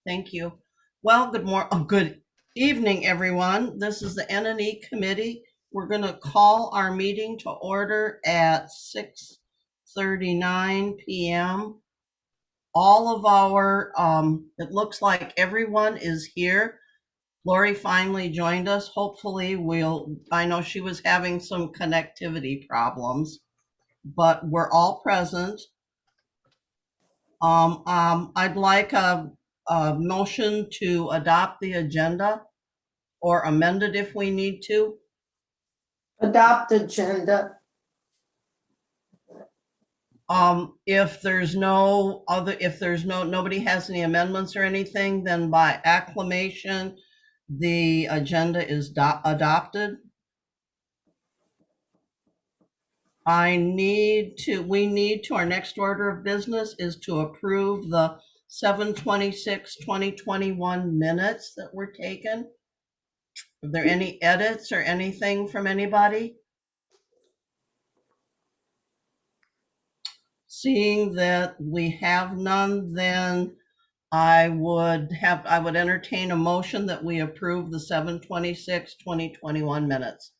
Thank you. Well, good evening, everyone. This is the N&E Committee. We're going to call our meeting to order at 6:39 p.m. All of it looks like everyone is here. Lori finally joined us. Hopefully I know she was having some connectivity problems, but we're all present. I'd like a motion to adopt the agenda or amend it if we need to. Adopt agenda. Nobody has any amendments or anything, then by acclamation, the agenda is adopted. Our next order of business is to approve the 7/26/2021 minutes that were taken. Are there any edits or anything from anybody? Seeing that we have none, then I would entertain a motion that we approve the 7/26/2021 minutes.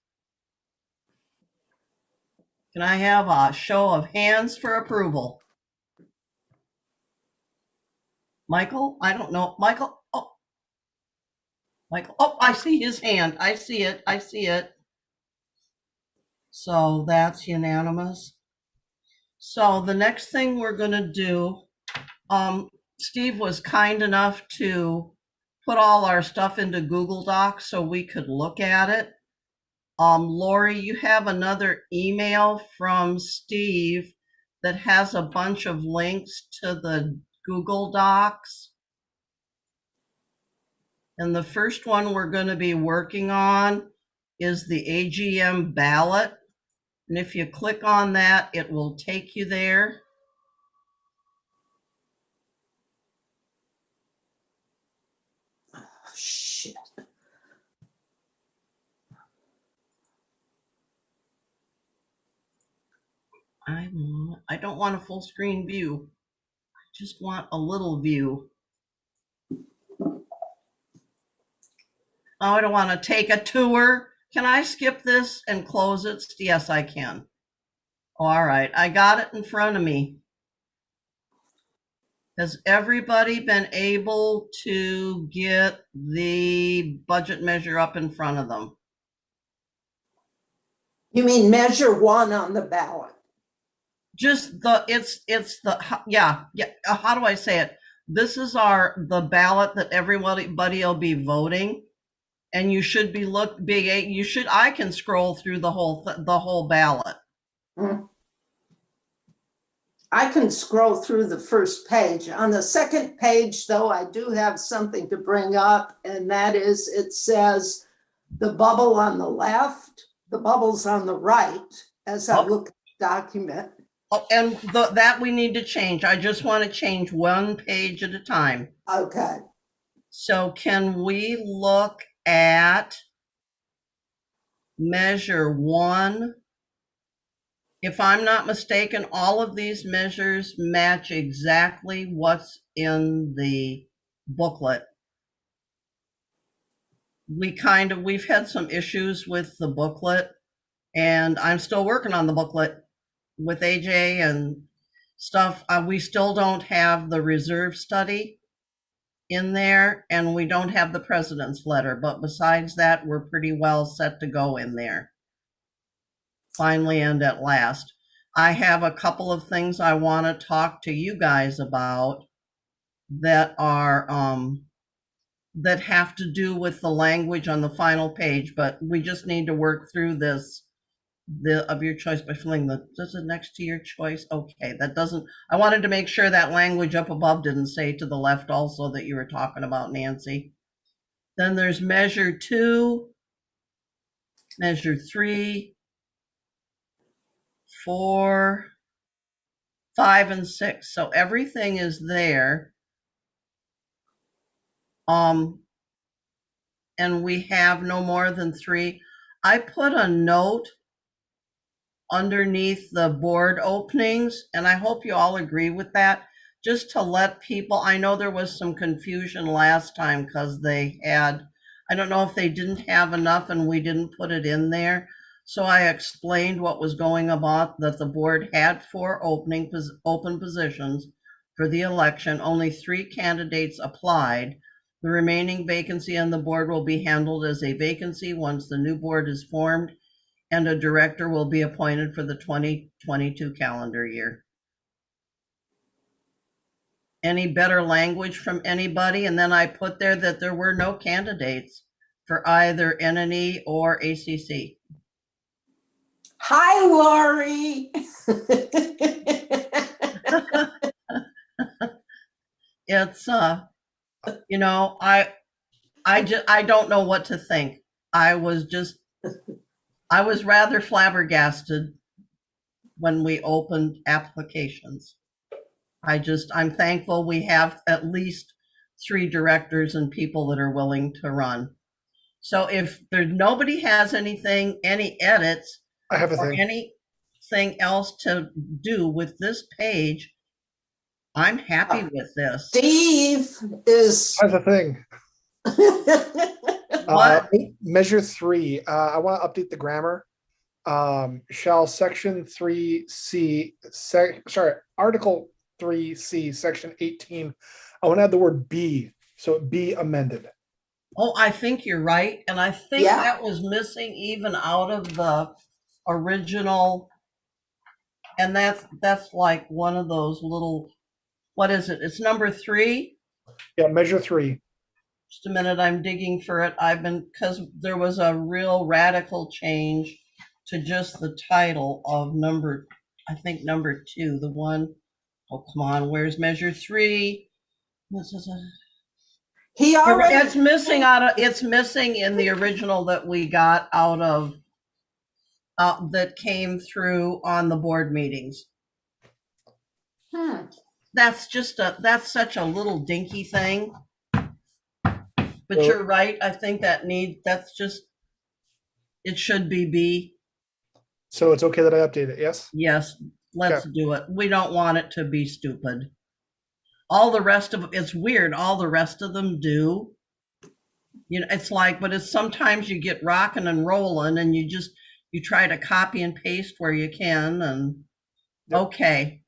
Can I have a show of hands for approval? Michael, I don't know. Michael, I see his hand. I see it. So that's unanimous. So the next thing we're going to do, Steve was kind enough to put all our stuff into Google Docs so we could look at it. Lori, you have another email from Steve that has a bunch of links to the Google Docs. And the first one we're going to be working on is the AGM ballot. And if you click on that, it will take you there. Oh, shit. I don't want a full screen view. I just want a little view. Oh, I don't want to take a tour. Can I skip this and close it? Yes, I can. All right, I got it in front of me. Has everybody been able to get the budget measure up in front of them? You mean measure one on the ballot? Just yeah. How do I say it? This is the ballot that everybody will be voting, and you should be I can scroll through the whole ballot. I can scroll through the first page. On the second page, though, I do have something to bring up, and that is it says the bubble on the left, the bubble's on the right as I look at the document. Oh, and that we need to change. I just want to change one page at a time. Okay. So can we look at measure one? If I'm not mistaken, all of these measures match exactly what's in the booklet. We've had some issues with the booklet, and I'm still working on the booklet with AJ and stuff. We still don't have the reserve study in there, and we don't have the president's letter, but besides that, we're pretty well set to go in there. Finally and at last. I have a couple of things I want to talk to you guys about that are that have to do with the language on the final page, but we just need to work through this of your choice by filling does it next to your choice? Okay, that doesn't, I wanted to make sure that language up above didn't say to the left also that you were talking about, Nancy. Then there's measure 2, measure 3, 4, 5, and 6. So everything is there. And we have no more than 3. I put a note underneath the board openings, and I hope you all agree with that, just to let people, I know there was some confusion last time because they had, I don't know if they didn't have enough and we didn't put it in there. So I explained what was going about, that the board had 4 open positions for the election. Only 3 candidates applied. The remaining vacancy on the board will be handled as a vacancy once the new board is formed, and a director will be appointed for the 2022 calendar year. Any better language from anybody? And then I put there that there were no candidates for either NNE or ACC. Hi, Lori. It's you know, I don't know what to think. I was rather flabbergasted when we opened applications. I'm thankful we have at least 3 directors and people that are willing to run. So if nobody has any edits I have a or thing. anything else to do with this page, I'm happy with this. Steve is. I have a thing. What? Measure 3. I want to update the grammar. Shall section 3C, Article 3C, section 18. I want to add the word be, so it be amended. Oh, I think you're right. And I think Yeah. that was missing even out of the original. And that's like one of those little, what is it? It's number 3. Yeah, measure 3. Just a minute, I'm digging for it. Because there was a real radical change to just the title of number 2, the one, oh, come on, where's measure 3? This is He already. it's missing in the original that we got out of, that came through on the board meetings. That's such a little dinky thing. But So- you're right. I think it should be B. So it's okay that I update it, yes? Yes, let's do it. We don't want it to be stupid. All the rest of it's weird. All the rest of them do. You know, it's like, but it's sometimes you get rocking and rolling and you try to copy and paste where you can. And Yep. okay.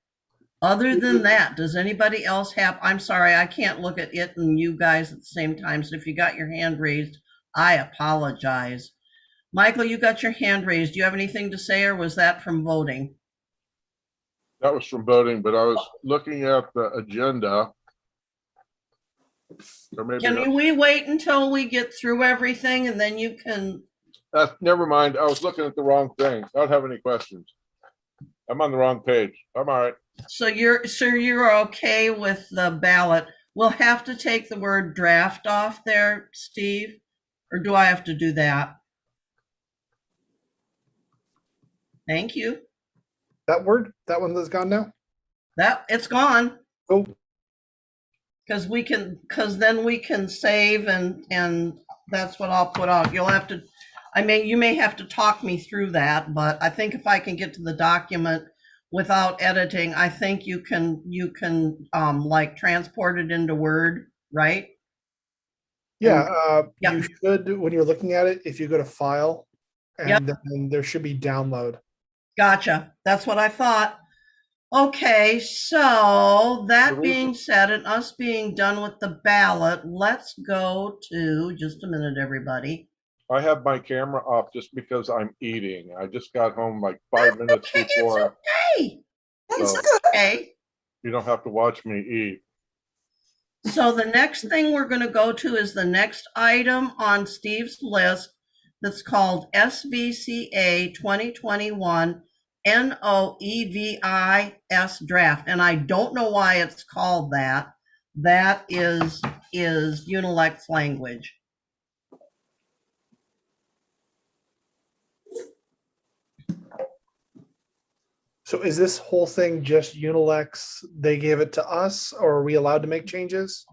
Other than that, does anybody else have, I'm sorry, I can't look at it and you guys at the same time. So if you got your hand raised, I apologize. Michael, you got your hand raised. Do you have anything to say, or was that from voting? That was from voting, but I was looking at the agenda. Or maybe We wait until we get through everything and then you can? never mind. I was looking at the wrong thing. I don't have any questions. I'm on the wrong page. I'm all right. So you're okay with the ballot? We'll have to take the word draft off there, Steve, or do I have to do that? Thank you. That one that's gone now? It's gone. Oh, Because then we can save and that's what I'll put out. You'll have to, you may have to talk me through that, but I think if I can get to the document without editing, I think you can like transport it into Word, right? yeah. Yeah. You should, when you're looking at it, if you go to File, and Yep. then there should be Download. Gotcha. That's what I thought. Okay, so that being said, and us being done with the ballot, let's go to, just a minute, everybody. I have my camera off just because I'm eating. I just got home like 5 minutes Okay, before. it's That's So- good. okay. You don't have to watch me eat. So the next thing we're going to go to is the next item on Steve's list that's called SBCA 2021 NOEVIS draft. And I don't know why it's called that. That is Unilec's language. So is this whole thing just Unilex? They gave it to us, or are we allowed to make changes?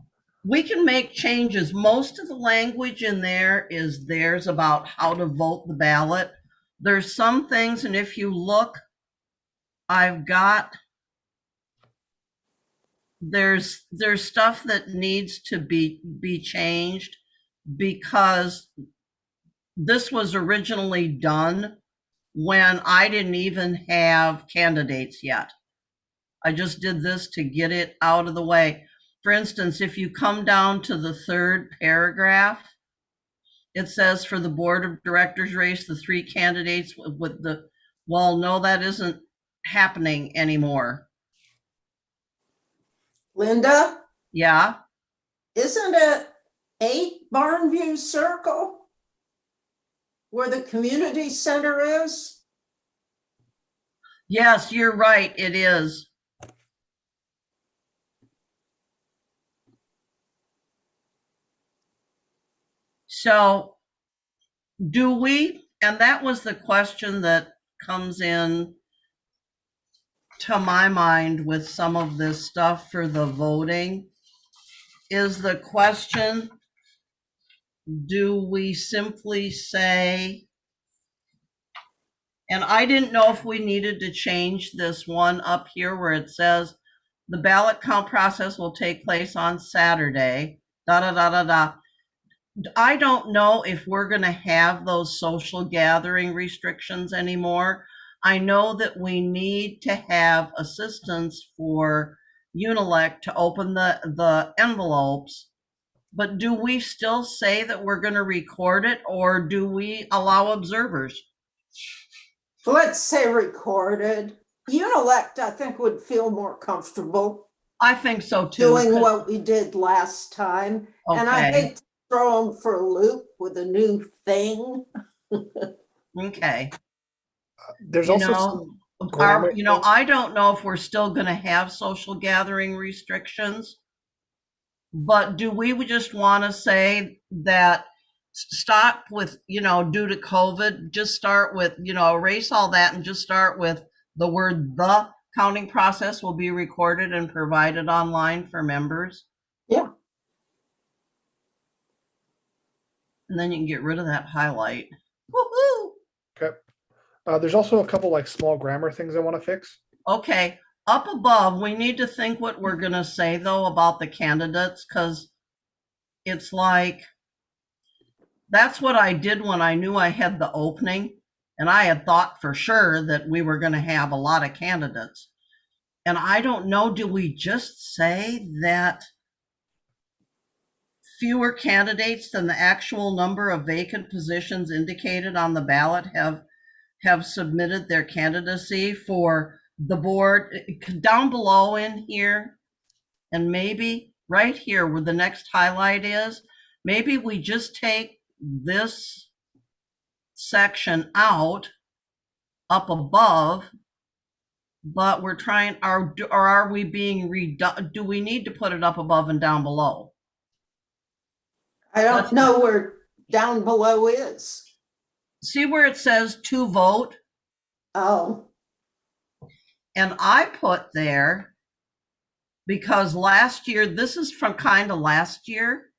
We can make changes. Most of the language in there is theirs about how to vote the ballot. There's some things, and if you look, I've got there's stuff that needs to be changed because this was originally done when I didn't even have candidates yet. I just did this to get it out of the way. For instance, if you come down to the third paragraph, it says for the board of directors race, the three candidates with the, well, no, that isn't happening anymore. Linda, Yeah, isn't it 8 Barnview Circle where the community center is? yes, you're right, it is. So do we, and that was the question that comes in to my mind with some of this stuff for the voting, is the question, do we simply say, and I didn't know if we needed to change this one up here where it says the ballot count process will take place on Saturday, da da da da da. I don't know if we're going to have those social gathering restrictions anymore. I know that we need to have assistance for Unilec to open the envelopes, but do we still say that we're going to record it, or do we allow observers? Let's say recorded. Unilect, I think, would feel more comfortable I think so too. doing what we did last time. And I Okay, hate to throw them for a loop with a new thing. okay. There's You also know, some grammar. I don't know if we're still going to have social gathering restrictions, but do we just want to say that stop with, due to COVID, just start with, erase all that and just start with the word the counting process will be recorded and provided online for members? Yeah. And then you can get rid of that highlight. Woohoo! Okay. There's also a couple like small grammar things I want to fix. Okay, up above, we need to think what we're going to say though about the candidates, because it's like, that's what I did when I knew I had the opening, and I had thought for sure that we were going to have a lot of candidates. And I don't know, do we just say that fewer candidates than the actual number of vacant positions indicated on the ballot have submitted their candidacy for the board? Down below in here, and maybe right here where the next highlight is, maybe we just take this section out up above, but we're trying, or are we being do we need to put it up above and down below? I don't That's know where down below is. See where it says to vote? Oh, And I put there, because last year, this is from kind of last year,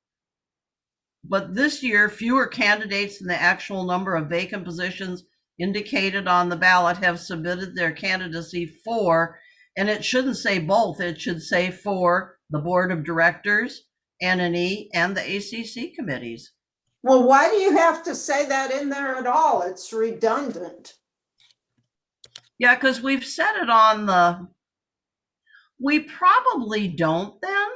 but this year, fewer candidates than the actual number of vacant positions indicated on the ballot have submitted their candidacy for, and it shouldn't say both, it should say for the board of directors, NNE, and the ACC committees. well, why do you have to say that in there at all? It's redundant. Yeah, because we've said it on the, we probably don't then.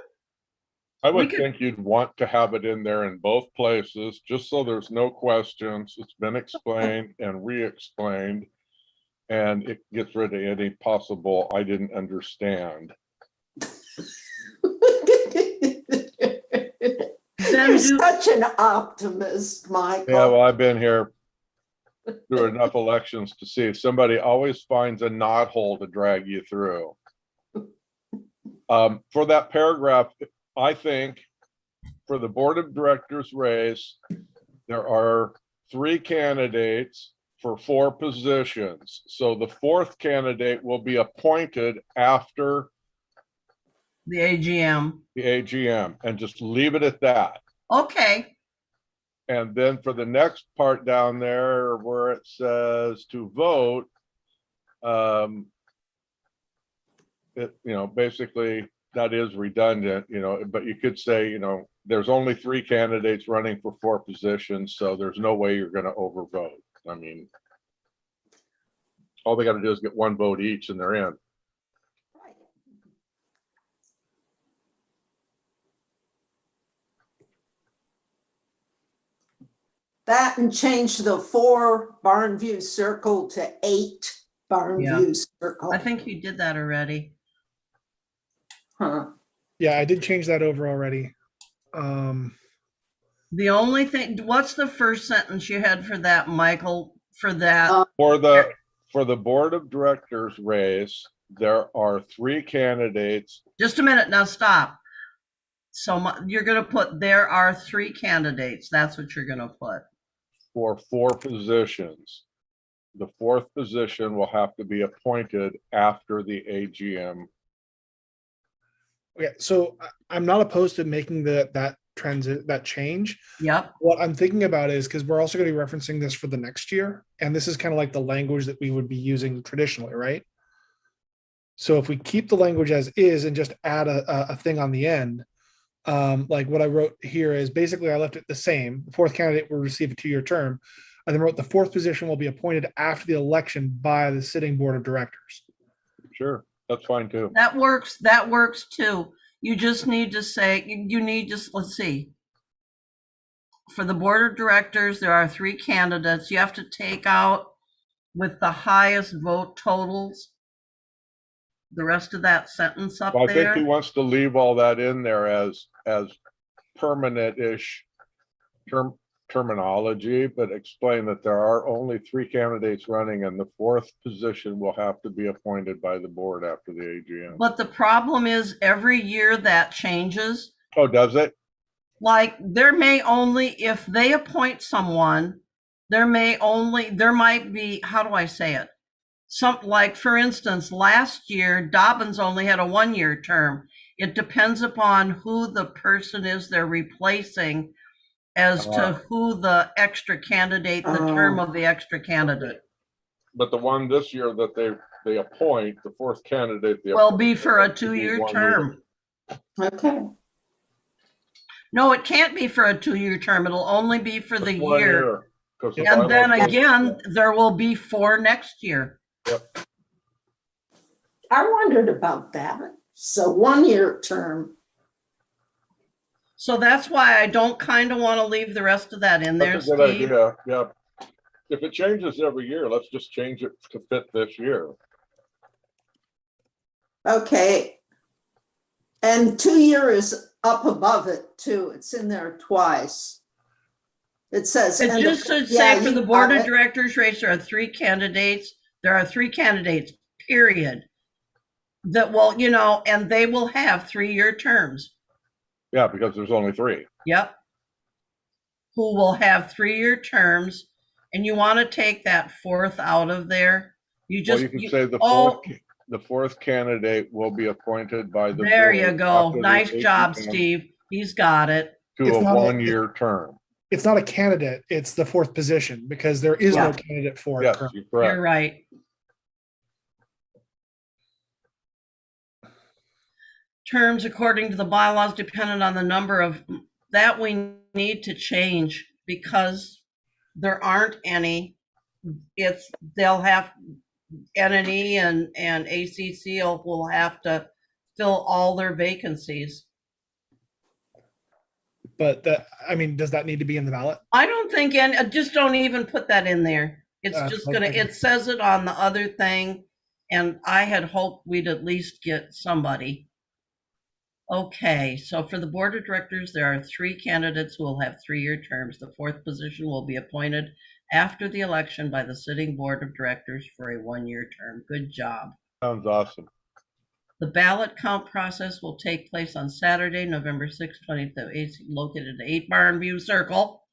I would We could- think you'd want to have it in there in both places, just so there's no questions. It's been explained and re-explained. And it gets rid of any possible, I didn't understand. You're such an optimist, Michael. Yeah, well, I've been here through enough elections to see somebody always finds a knothole to drag you through. For that paragraph, I think for the board of directors race, there are 3 candidates for 4 positions. So the 4th candidate will be appointed after The AGM. the AGM, and just leave it at that. Okay. And then for the next part down there where it says to vote, it, basically that is redundant, but you could say, there's only 3 candidates running for 4 positions, so there's no way you're gonna overvote. I mean, all they gotta do is get 1 vote each and they're in. That and change the 4 barn view circle to 8 barn Yeah. view circle. I think you did that already. Huh. Yeah, I did change that over already. The only thing, what's the first sentence you had for that, Michael, for that? For the board of directors race, there are 3 candidates. Just a minute, now stop. So you're gonna put, there are 3 candidates. That's what you're gonna put. For 4 positions. The 4th position will have to be appointed after the AGM. Okay, so I'm not opposed to making that change. Yep, What I'm thinking about is, because we're also going to be referencing this for the next year, and this is kind of like the language that we would be using traditionally, right? So if we keep the language as is and just add a thing on the end, like what I wrote here is basically I left it the same. The 4th candidate will receive a 2-year term. And then wrote the 4th position will be appointed after the election by the sitting board of directors. Sure, that's fine too. that works too. You just need to say, you need to, let's see. For the board of directors, there are 3 candidates. You have to take out with the highest vote totals. The rest of that sentence up Well, I think he there. wants to leave all that in there as permanent-ish terminology, but explain that there are only 3 candidates running and the 4th position will have to be appointed by the board after the AGM. But the problem is every year that changes. Oh, does it? Like there may only, if they appoint someone, there might be, how do I say it? Like for instance, last year, Dobbins only had a 1-year term. It depends upon who the person is they're replacing as to who the extra candidate, the term of the extra candidate. But the one this year that they appoint, the 4th candidate, Will be for a 2-year term. Okay. No, it can't be for a 2-year term. It'll only be for the year. And then bylaws- again, there will be 4 next year. I wondered about that. So 1-year term. So that's why I don't kind of want to leave the rest of that in there, That's a good Steve. idea, yeah. If it changes every year, let's just change it to fit this year. Okay. And 2-year is up above it too. It's in there twice. It says. It and just should yeah, say for you the board got of it. directors race, there are 3 candidates. There are 3 candidates, period. That will, and they will have 3-year terms. Yeah, because there's only 3. Yep. Who will have 3-year terms, and you want to take that 4th out of there. You Well, just, you can say the oh, 4th candidate will be appointed by the there board you go. after the Nice job, AGM Steve. He's got it. to It's a not a- 1-year term. It's not a candidate, it's the 4th position because there is no Yeah. candidate for it. Yes, currently. you're You're correct. right. Terms according to the bylaws dependent on the number of, that we need to change because there aren't any. They'll have, NNE and ACC will have to fill all their vacancies. But does that need to be in the ballot? I don't think, and just don't even put that in there. It's That's just what I'm gonna, thinking. it says it on the other thing, and I had hoped we'd at least get somebody. Okay, so for the board of directors, there are 3 candidates who will have 3-year terms. The 4th position will be appointed after the election by the sitting board of directors for a 1-year term. Good job. Sounds awesome. The ballot count process will take place on Saturday, November 6, 2020, located at 8 Barn View Circle.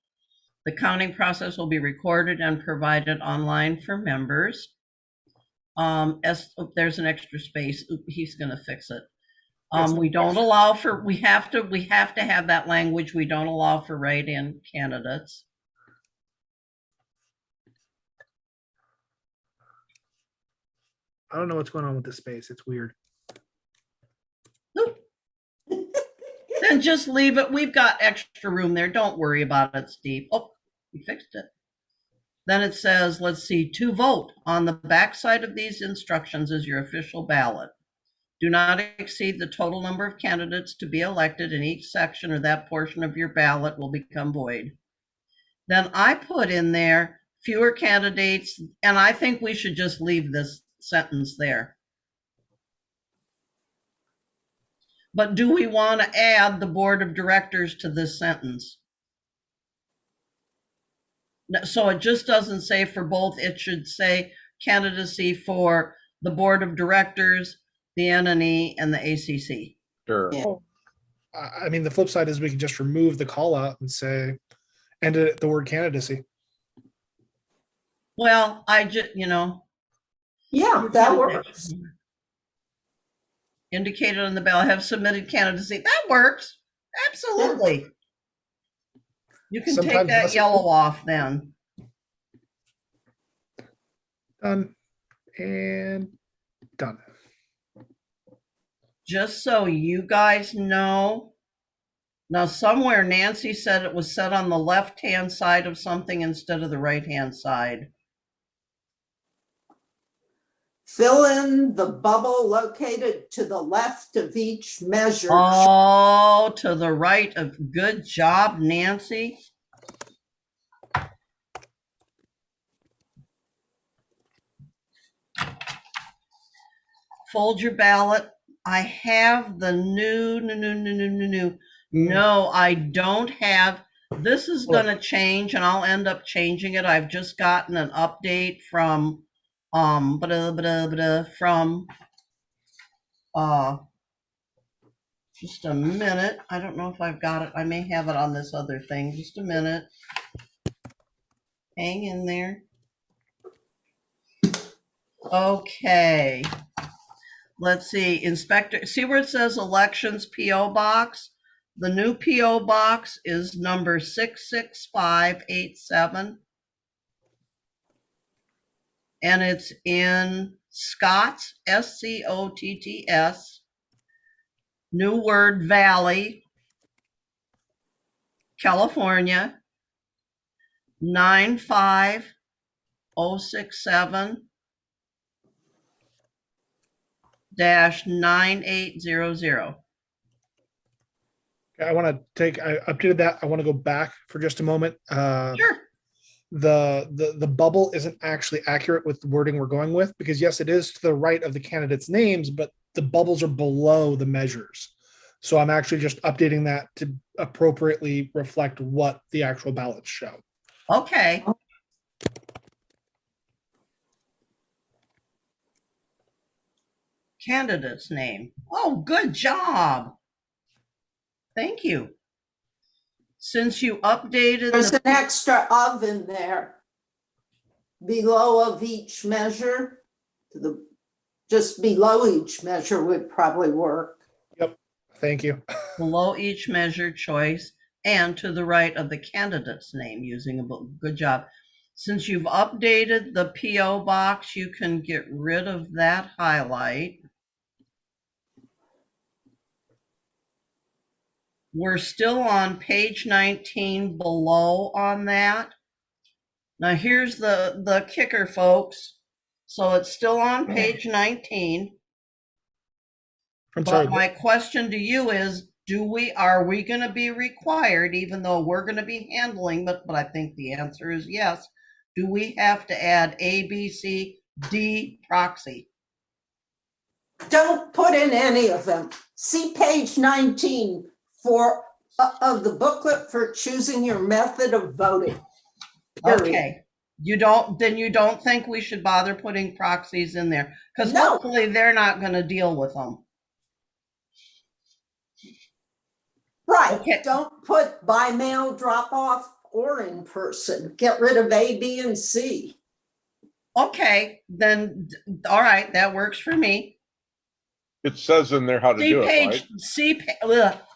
The counting process will be recorded and provided online for members. There's an extra space. He's going to fix it. We don't allow for, we have to have that language. We don't allow for write-in candidates. I don't know what's going on with this space. It's weird. Oop, Then just leave it. We've got extra room there. Don't worry about it, Steve. Oh, we fixed it. Then it says, let's see, to vote on the backside of these instructions is your official ballot. Do not exceed the total number of candidates to be elected in each section, or that portion of your ballot will become void. Then I put in there fewer candidates, and I think we should just leave this sentence there. But do we want to add the board of directors to this sentence? So it just doesn't say for both, it should say candidacy for the board of directors, the NNE, and the ACC. Sure. Yeah. I mean, the flip side is we can just remove the call out and say, end it at the word candidacy. Well, I just, Yeah, that works. Indicated on the ballot have submitted candidacy. That works. Absolutely. You can take Sometimes that less- yellow off then. Done and done. Just so you guys know. Now, somewhere Nancy said it was set on the left-hand side of something instead of the right-hand side. Fill in the bubble located to the left of each measure. Oh, to the right of, good job, Nancy. Fold your ballot. I have the new. No, I don't have. This is going to change, and I'll end up changing it. I've just gotten an update from just a minute. I don't know if I've got it. I may have it on this other thing. Just a minute. Hang in there. Okay. Let's see. Inspector, see where it says elections PO box? The new PO box is number 66587. And it's in Scotts, SCOTTS, New Word Valley, California, 95067 -9800. I updated that. I want to go back for just a moment. Sure. The bubble isn't actually accurate with the wording we're going with, because yes, it is to the right of the candidates' names, but the bubbles are below the measures. So I'm actually just updating that to appropriately reflect what the actual ballots show. Okay. Candidate's name. Oh, good job. Thank you. Since you updated There's the, an extra of in there. Below of each measure, just below each measure would probably work. Thank you. below each measure choice and to the right of the candidate's name using a book. Good job. Since you've updated the PO box, you can get rid of that highlight. We're still on page 19 below on that. Now here's the kicker, folks. So it's still on page 19. I'm sorry. But my question to you is, are we going to be required, even though we're going to be handling, but I think the answer is yes. Do we have to add A, B, C, D proxy? Don't put in any of them. See page 19 of the booklet for choosing your method of voting. Period. Okay. You don't think we should bother putting proxies in there? Because No. hopefully they're not going to deal with them. Right. Okay. Don't put by mail, drop off, or in person. Get rid of A, B, and C. Okay, then, all right, that works for me. It says in there how to do it, right?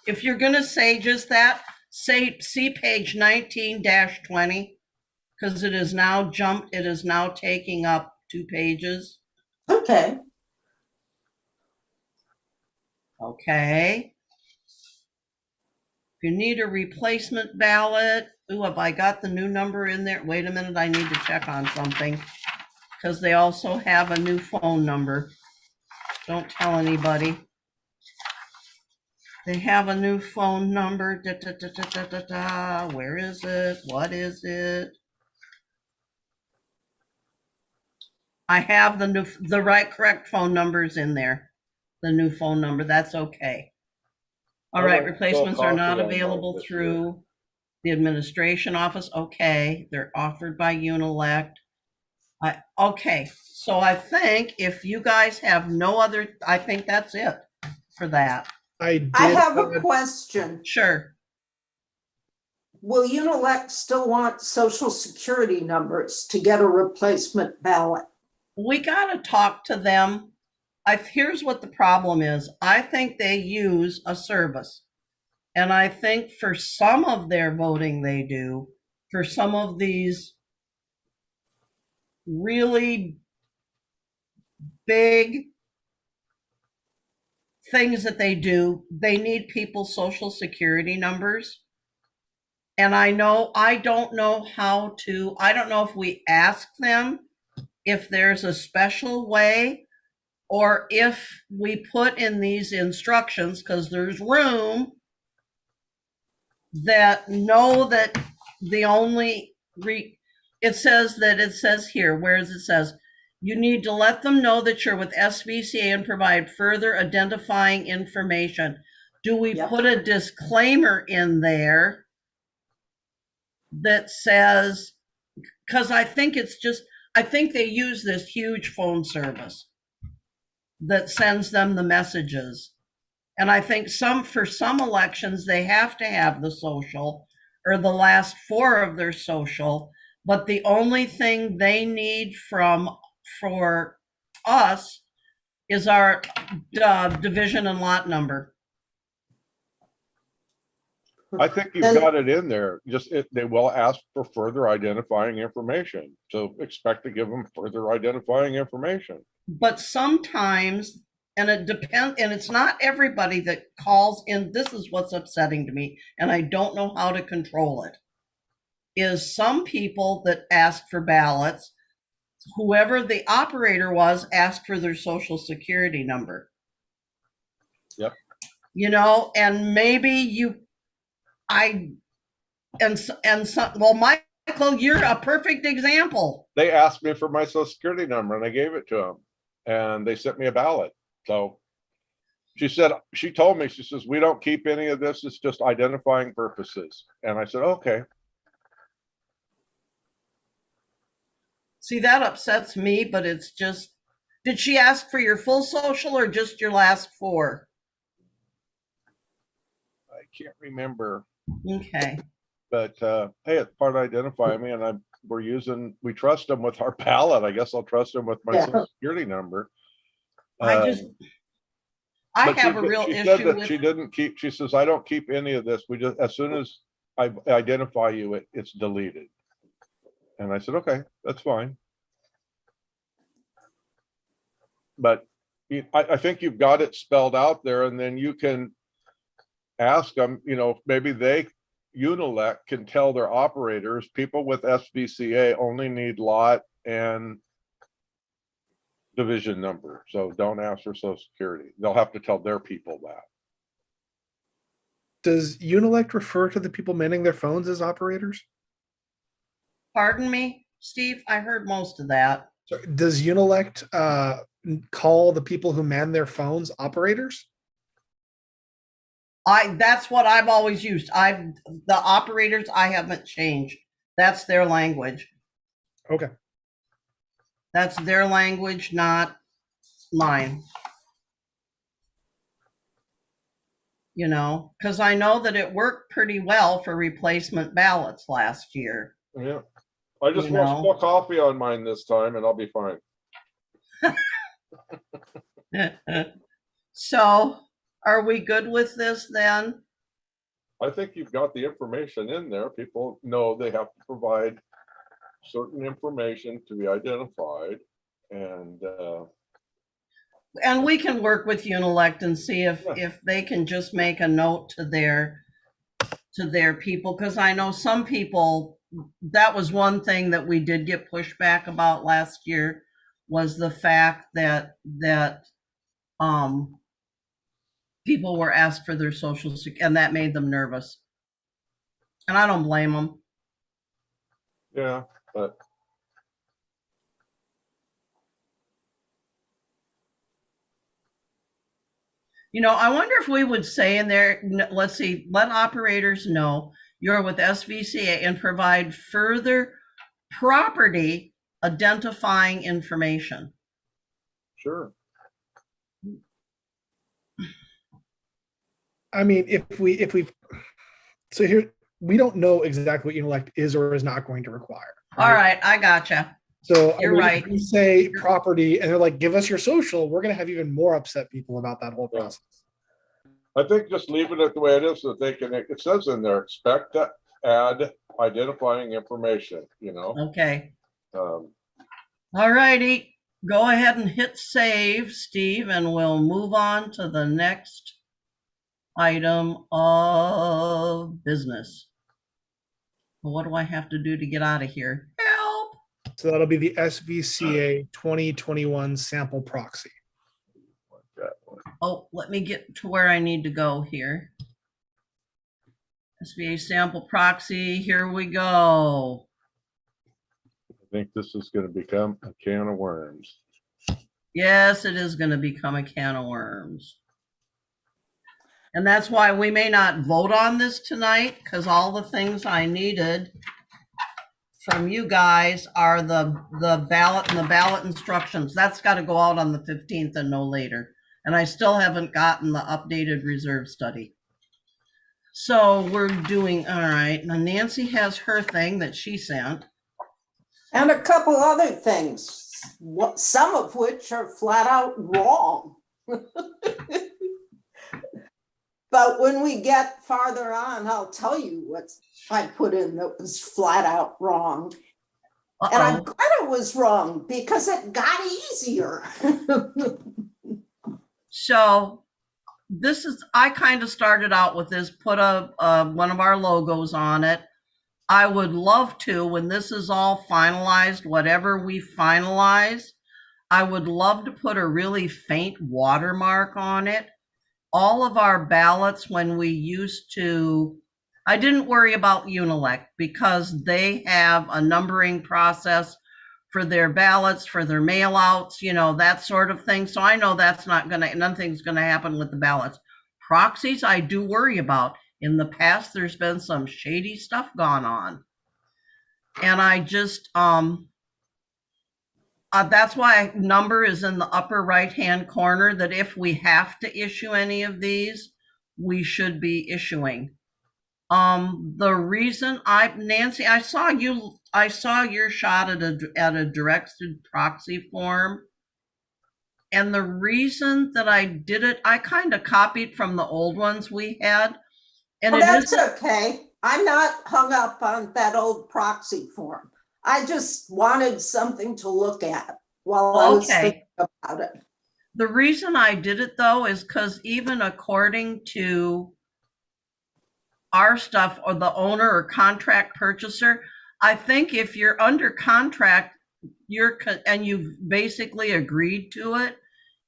If you're gonna say just that, see page 19-20, because it is now jumped, it is now taking up 2 pages. Okay. Okay. If you need a replacement ballot, ooh, have I got the new number in there? Wait a minute, I need to check on something. Because they also have a new phone number. Don't tell anybody. They have a new phone number. Da, da, da, da, da, da, da. Where is it? What is it? I have the right, correct phone numbers in there. The new phone number, that's okay. All I right, won't replacements go are copy not on mine available this year. through the administration office. Okay, they're offered by Unilect. Okay, so I think if you guys have no other, I think that's it for that. I did have a add- question. Sure. Will Unilect still want social security numbers to get a replacement ballot? We got to talk to them. Here's what the problem is. I think they use a service. And I think for some of their voting they do, for some of these really big things that they do, they need people's social security numbers. And I don't know if we ask them if there's a special way or if we put in these instructions, because there's room, that know that the only it says here, whereas it says you need to let them know that you're with SVCA and provide further identifying information. Do we Yep. put a disclaimer in there that says, because I think they use this huge phone service that sends them the messages. And I think for some elections, they have to have the social or the last four of their social, but the only thing they need for us is our division and lot number. I think you've got it in there. They will ask for further identifying information. So expect to give them further identifying information. But sometimes, and it depends, and it's not everybody that calls in. This is what's upsetting to me, and I don't know how to control it. Is some people that ask for ballots, whoever the operator was, asked for their social security number. Yep. And maybe well, Michael, you're a perfect example. They asked me for my social security number and I gave it to them and they sent me a ballot. So she told me, she says, we don't keep any of this. It's just identifying purposes. And I said, okay. See, that upsets me, but it's just, did she ask for your full social or just your last four? I can't remember. Okay. But hey, it's part of identifying me, and we trust them with our ballot. I guess I'll trust them with my social security number. I have a real issue with. She didn't keep. She says, I don't keep any of this. We just, as soon as I identify you, it's deleted. And I said, okay, that's fine. But I think you've got it spelled out there, and then you can ask them. Maybe Unilect can tell their operators, people with SVCA only need lot and division number. So don't ask for social security. They'll have to tell their people that. Does Unilect refer to the people manning their phones as operators? Pardon me, Steve? I heard most of that. So does Unilect call the people who man their phones operators? That's what I've always used. The operators, I haven't changed. That's their language. Okay. That's their language, not mine. Because I know that it worked pretty well for replacement ballots last year. Yeah. I just want some more coffee on mine this time and I'll be fine. So are we good with this then? I think you've got the information in there. People know they have to provide certain information to be identified, and we can work with Unilect and see if they can just make a note to their to their people, because I know some people, that was one thing that we did get pushback about last year, was the fact that people were asked for their social security, and that made them nervous. And I don't blame them. Yeah, but You know, I wonder if we would say in there, let's see, let operators know you're with SVCA and provide further property identifying information. sure. I mean, so here, we don't know exactly what Unilect is or is not going to require. All right, I gotcha. So You're right. If we say property and they're like, give us your social, we're going to have even more upset people about that whole Yeah. process. I think just leaving it the way it is so that they can, it says in there, expect to add identifying information, you know? Okay. Um, All righty. Go ahead and hit save, Steve, and we'll move on to the next item of business. Well, what do I have to do to get out of here? Help! So that'll be the SVCA 2021 sample proxy. that one. Oh, let me get to where I need to go here. SBA sample proxy, here we go. I think this is gonna become a can of worms. Yes, it is going to become a can of worms. And that's why we may not vote on this tonight, because all the things I needed from you guys are the ballot and the ballot instructions. That's got to go out on the 15th and no later. And I still haven't gotten the updated reserve study. So we're doing, all right. Now Nancy has her thing that she sent. And a couple other things, some of which are flat out wrong. But when we get farther on, I'll tell you what I put in that was flat out wrong. And I'm glad it was wrong because it got easier. So this is, I kind of started out with this, put one of our logos on it. I would love to, when this is all finalized, whatever we finalize, I would love to put a really faint watermark on it. All of our ballots, when we used to, I didn't worry about Unilect because they have a numbering process for their ballots, for their mail outs, you know, that sort of thing. So I know that's not gonna, nothing's gonna happen with the ballots. Proxies, I do worry about. In the past, there's been some shady stuff gone on. And I just, that's why number is in the upper right-hand corner, that if we have to issue any of these, we should be issuing. The reason Nancy, I saw your shot at a directed proxy form. And the reason that I did it, I kind of copied from the old ones we had. And Well, that's okay. I'm not hung up on that old proxy form. I just wanted something to look at while I was thinking about it. The reason I did it though is because even according to our stuff, or the owner or contract purchaser, I think if you're under contract, and you've basically agreed to it,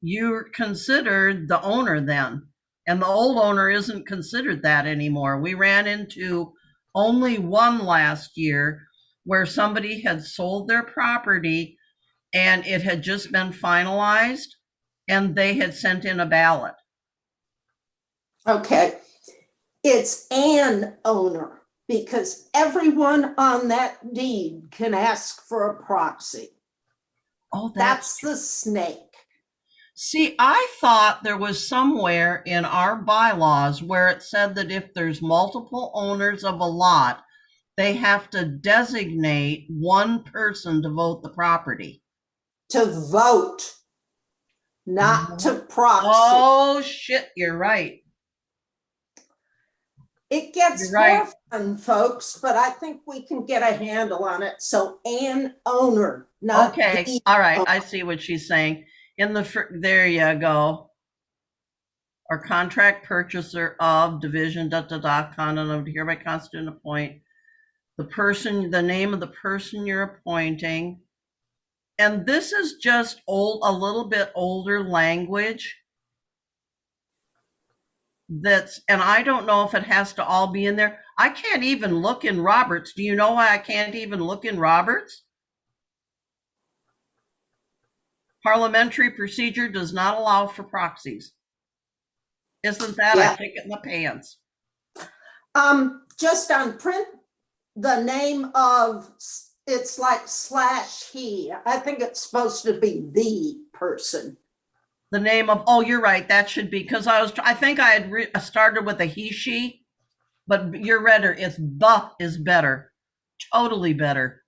you're considered the owner then. And the old owner isn't considered that anymore. We ran into only one last year where somebody had sold their property and it had just been finalized and they had sent in a ballot. Okay. It's an owner because everyone on that deed can ask for a proxy. Oh, that's the snake. See, I thought there was somewhere in our bylaws where it said that if there's multiple owners of a lot, they have to designate one person to vote the property. To vote, not to proxy. Oh, shit, you're right. It gets more fun, folks, but I think we can get a handle on it. So an owner, not okay. All right, I see what she's saying. There you go. or contract purchaser of division, content of hereby constitute and appoint the person, the name of the person you're appointing. And this is just old, a little bit older language. And I don't know if it has to all be in there. I can't even look in Roberts. Do you know why I can't even look in Roberts? Parliamentary procedure does not allow for proxies. Isn't that Yeah. a kick in the pants? Just on print, the name of, it's like /he. I think it's supposed to be the person. The name of, oh, you're right. That should be, because I think I had started with a he, she, but you're redder. It's the is better, totally better.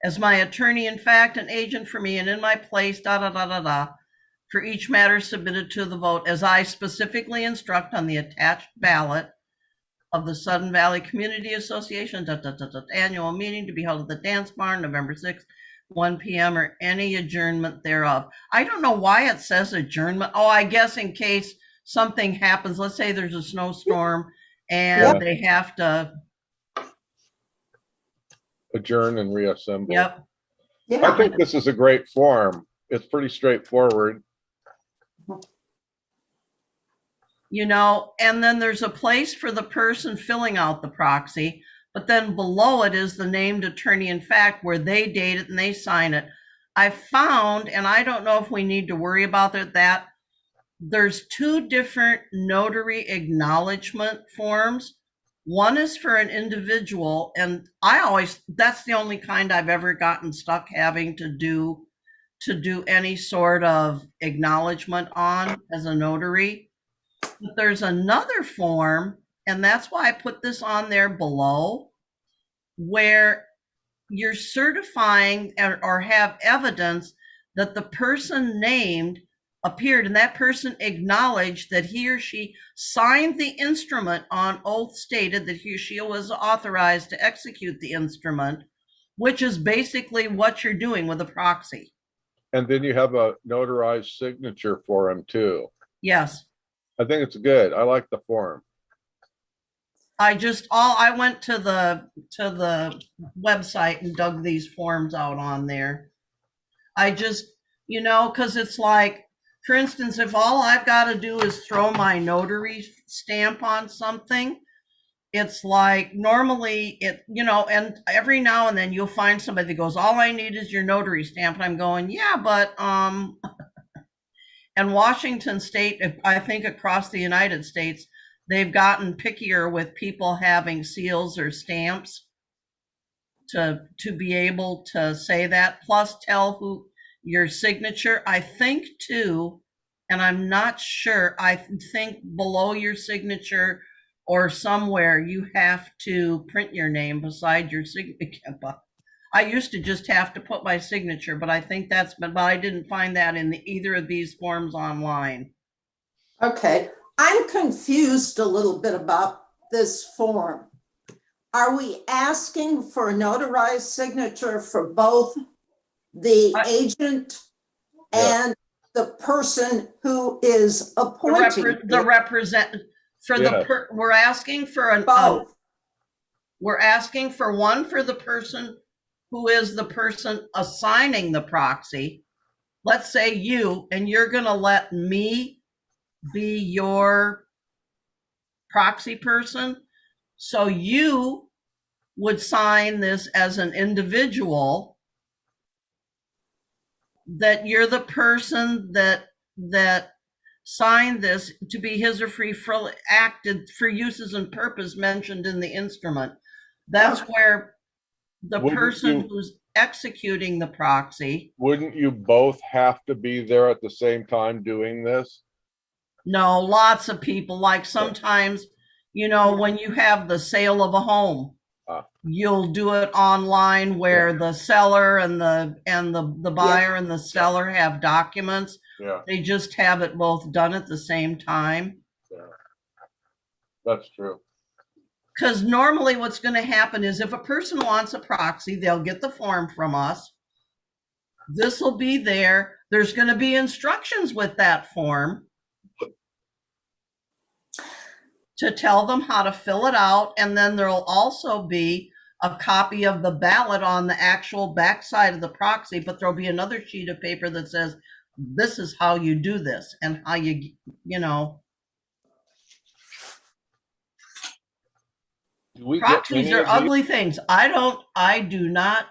As my attorney, in fact, an agent for me and in my place, for each matter submitted to the vote, as I specifically instruct on the attached ballot of the Sudden Valley Community Association, annual meeting to be held at the Dance Barn, November 6th, 1 p.m. or any adjournment thereof. I don't know why it says adjournment. Oh, I guess in case something happens, let's say there's a snowstorm and they have to Adjourn and reassemble. Yep. Yeah. I think this is a great form. It's pretty straightforward. You know, and then there's a place for the person filling out the proxy, but then below it is the named attorney in fact, where they date it and they sign it. I found, and I don't know if we need to worry about it, that there's two different notary acknowledgement forms. One is for an individual, and that's the only kind I've ever gotten stuck having to do any sort of acknowledgement on as a notary. But there's another form, and that's why I put this on there below, where you're certifying or have evidence that the person named appeared and that person acknowledged that he or she signed the instrument on oath, stated that he or she was authorized to execute the instrument, which is basically what you're doing with a proxy. And then you have a notarized signature for him too. Yes. I think it's good. I like the form. I went to the website and dug these forms out on there. I just, you know, because it's like, for instance, if all I've got to do is throw my notary stamp on something, it's like normally it, you know, and every now and then you'll find somebody that goes, all I need is your notary stamp. And I'm going, yeah, but, and Washington State, I think across the United States, they've gotten pickier with people having seals or stamps to be able to say that, plus tell who your signature. I think too, and I'm not sure, I think below your signature or somewhere you have to print your name beside your signature. I used to just have to put my signature, but I think but I didn't find that in either of these forms online. Okay, I'm confused a little bit about this form. Are we asking for a notarized signature for both the agent and the person who is appointing? We're asking for both. We're asking for one for the person who is the person assigning the proxy. Let's say you, and you're going to let me be your proxy person. So you would sign this as an individual, that you're the person that signed this to be his or her acted for uses and purpose mentioned in the instrument. That's where the person who's executing the proxy. Wouldn't you both have to be there at the same time doing this? No, lots of people, like sometimes, you know, when you have the sale of a home, you'll do it online where the seller and the buyer and the seller have documents. Yeah. They just have it both done at the same time. Yeah. That's true. Because normally what's going to happen is if a person wants a proxy, they'll get the form from us. This will be there. There's going to be instructions with that form. to tell them how to fill it out. And then there'll also be a copy of the ballot on the actual backside of the proxy, but there'll be another sheet of paper that says, this is how you do this and how you know, Do we get proxies any are of these? ugly things. I do not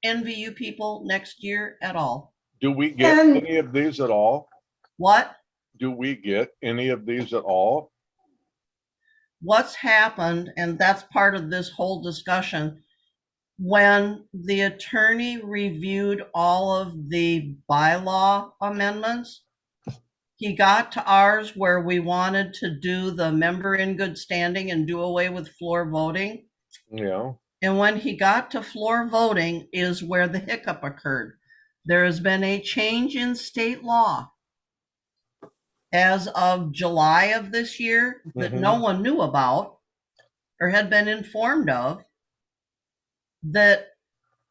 envy you people next year at all. Do we get And- any of these at all? What? Do we get any of these at all? What's happened, and that's part of this whole discussion, when the attorney reviewed all of the bylaw amendments, he got to ours where we wanted to do the member in good standing and do away with floor voting. Yeah, And when he got to floor voting is where the hiccup occurred. There has been a change in state law as of July of this year that no one knew about or had been informed of, that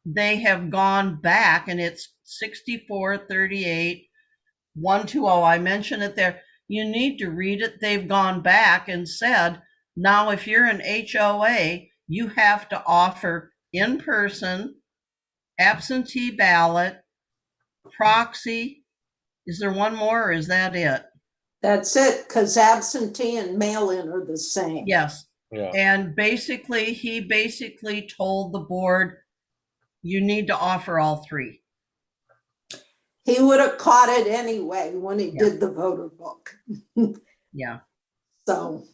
they have gone back, and it's 6438-120. I mentioned it there. You need to read it. They've gone back and said, now if you're an HOA, you have to offer in-person, absentee ballot, proxy. Is there one more, or is that it? That's it, because absentee and mail-in are the same. Yes. yeah. And he basically told the board, you need to offer all three. He would have caught it anyway when he Yeah. did the voter book. Yeah. So,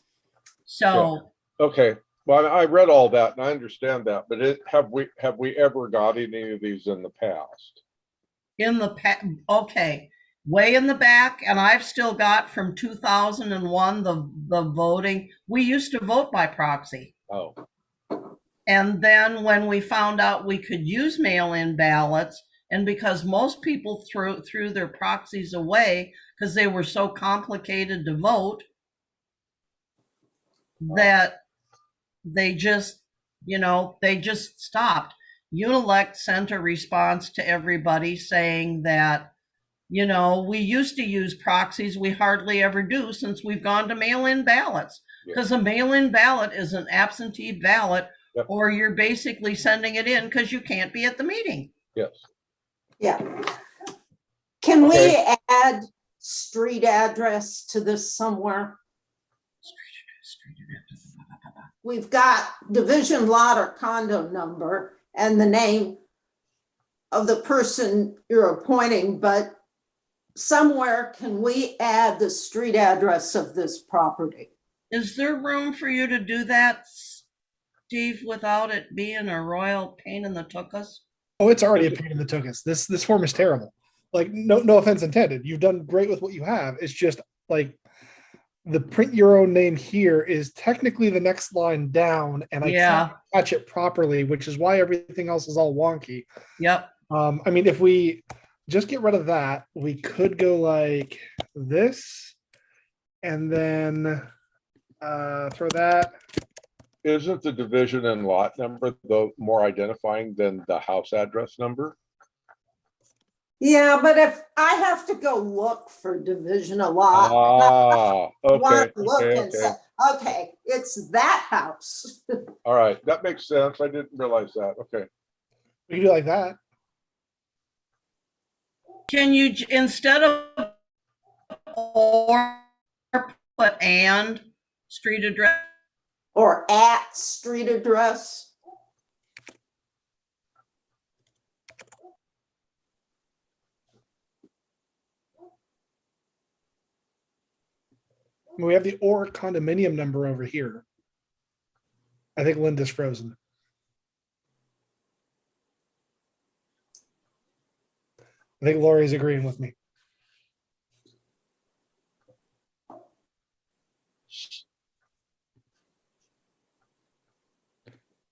So Okay, well, I read all that and I understand that, but have we ever got any of these in the past? okay, way in the back, and I've still got from 2001 the voting. We used to vote by proxy. Oh, And then when we found out we could use mail-in ballots, and because most people threw their proxies away because they were so complicated to vote, that they just stopped. Unelect sent a response to everybody saying that, we used to use proxies. We hardly ever do since we've gone to mail-in ballots, because a mail-in ballot is an absentee ballot. Yep. Or you're basically sending it in because you can't be at the meeting. yes. yeah. Can we Okay. add street address to this somewhere? We've got division lot or condo number and the name of the person you're appointing, but somewhere can we add the street address of this property? Is there room for you to do that, Steve, without it being a royal pain in the tuchus? Oh, it's already a pain in the tuchus. This form is terrible. Like, no offense intended. You've done great with what you have. It's just like the print your own name here is technically the next line down, and I can't catch it properly, which is why everything else is all wonky. Yep. I mean, if we just get rid of that, we could go like this, and then throw that. Isn't the division and lot number though more identifying than the house address number? Yeah, but if I have to go look for division a lot, Okay, look okay, and say, okay. okay, it's that house. All right, that makes sense. I didn't realize that. Okay. We can do like that. Can you, instead of or, put and street address? Or at street address. We have the or condominium number over here. I think Linda's frozen. I think Lori's agreeing with me.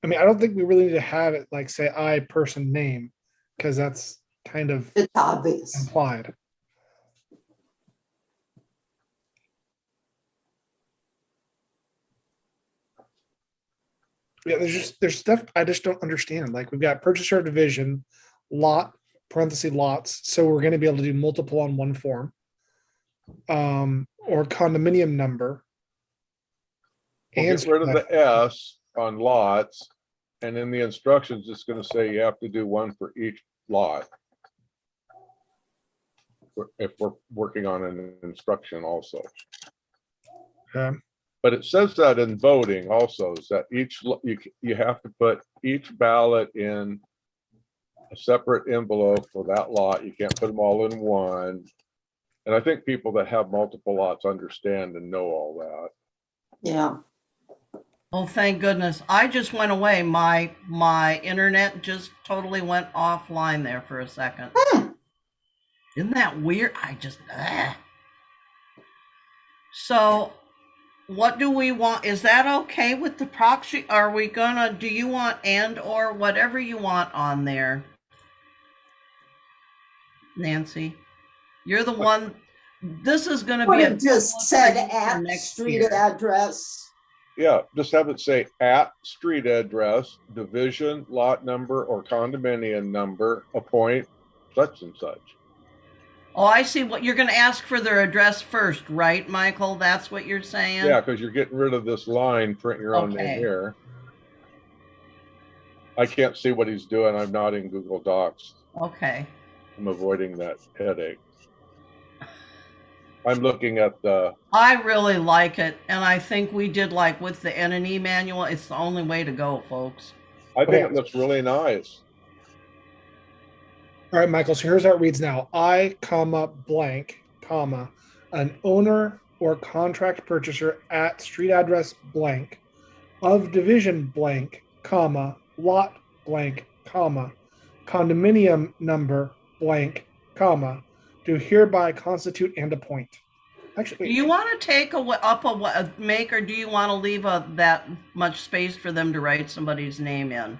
I mean, I don't think we really need to have it like say I person name, because that's kind of It's obvious. implied. Yeah, there's stuff I just don't understand. Like we've got purchaser division, lot, parenthesis lots. So we're going to be able to do multiple on one form. Or condominium number. We'll And get rid of the S on lots, and in the instructions, it's gonna say you have to do one for each lot. If we're working on an instruction also. Okay. But it says that in voting also, is that you have to put each ballot in a separate envelope for that lot. You can't put them all in one. And I think people that have multiple lots understand and know all that. Yeah. Oh, thank goodness. I just went away. My internet just totally went offline there for a second. Isn't that weird? So what do we want? Is that okay with the proxy? Are we gonna, do you want and or whatever you want on there? Nancy, you're the one, this is gonna Would be a have just said for at next street year. address. Yeah, just have it say at street address, division, lot number, or condominium number, appoint such and such. Oh, I see. What you're gonna ask for their address first, right, Michael? That's what you're saying? Yeah, because you're getting rid of this line, print your own name Okay. here. I can't see what he's doing. I'm not in Google Docs. Okay. I'm avoiding that headache. I'm looking at the, I really like it, and I think we did like with the N&E manual. It's the only way to go, folks. I think Okay. it looks really nice. All right, Michael, so here's how it reads now. I, comma, blank, comma, an owner or contract purchaser at street address blank of division blank, comma, lot blank, comma, condominium number blank, comma, do hereby constitute and appoint. Actually, Do you want to take a make, or do you want to leave that much space for them to write somebody's name in?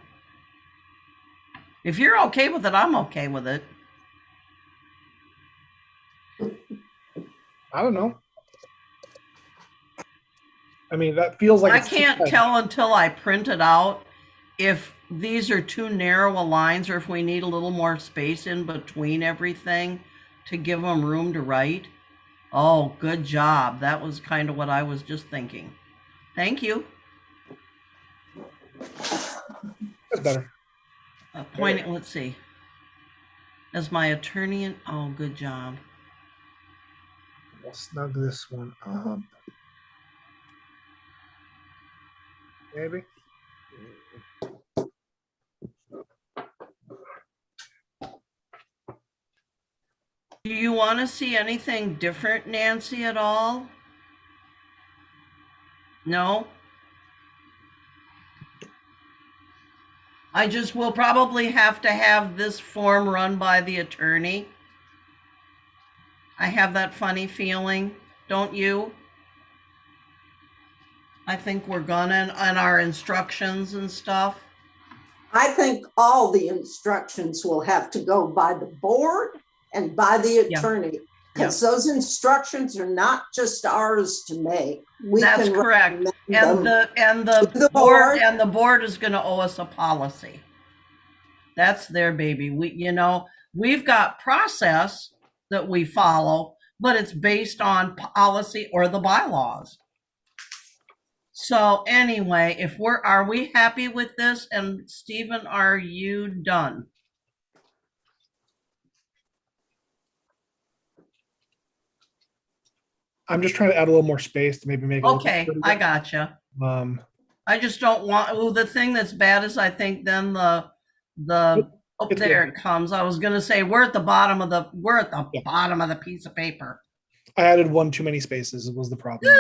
If you're okay with it, I'm okay with it. I don't know. I mean, that feels like I it's too can't tight. tell until I print it out if these are too narrow a lines or if we need a little more space in between everything to give them room to write. Oh, good job. That was kind of what I was just thinking. Thank you. That's better. Appointing, let's see. As my attorney, and oh, good job. We'll snug this one up. Maybe. Do you want to see anything different, Nancy, at all? No? I just will probably have to have this form run by the attorney. I have that funny feeling, don't you? I think we're gonna, on our instructions and stuff. I think all the instructions will have to go by the board and by the Yeah. attorney. Because those instructions are not just ours to make. We That's can correct. recommend them. And the To the board board. and the board is gonna owe us a policy. That's their baby. We've got process that we follow, but it's based on policy or the bylaws. So anyway, are we happy with this? And Stephen, are you done? I'm just trying to add a little more space to maybe make it. Okay, I gotcha. I just don't want, the thing that's bad is I think then oh, It's there good. it comes. I was gonna say, we're at the bottom of the piece of paper. I added one too many spaces. It was the problem.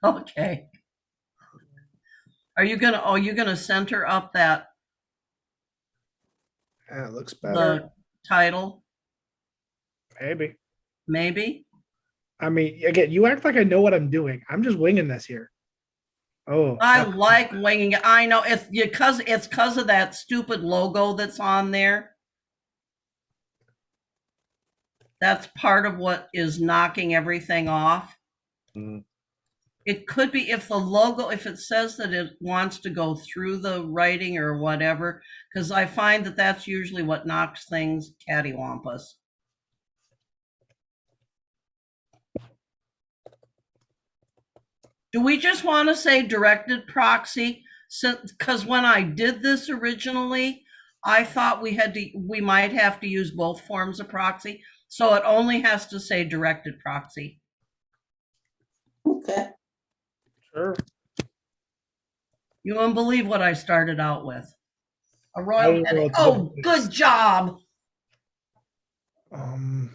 Okay. Are you gonna center up that, Yeah, it looks better. the title? Maybe. Maybe? I mean, again, you act like I know what I'm doing. I'm just winging this here. Oh, I like winging it. I know it's because of that stupid logo that's on there. That's part of what is knocking everything off. Mhm. It could be if it says that it wants to go through the writing or whatever, because I find that that's usually what knocks things cattywampus. Do we just want to say directed proxy? Because when I did this originally, I thought we might have to use both forms of proxy. So it only has to say directed proxy. Okay. Sure. You won't believe what I started out with. A I royal don't know headache. what the Oh, difference is. good job. Um,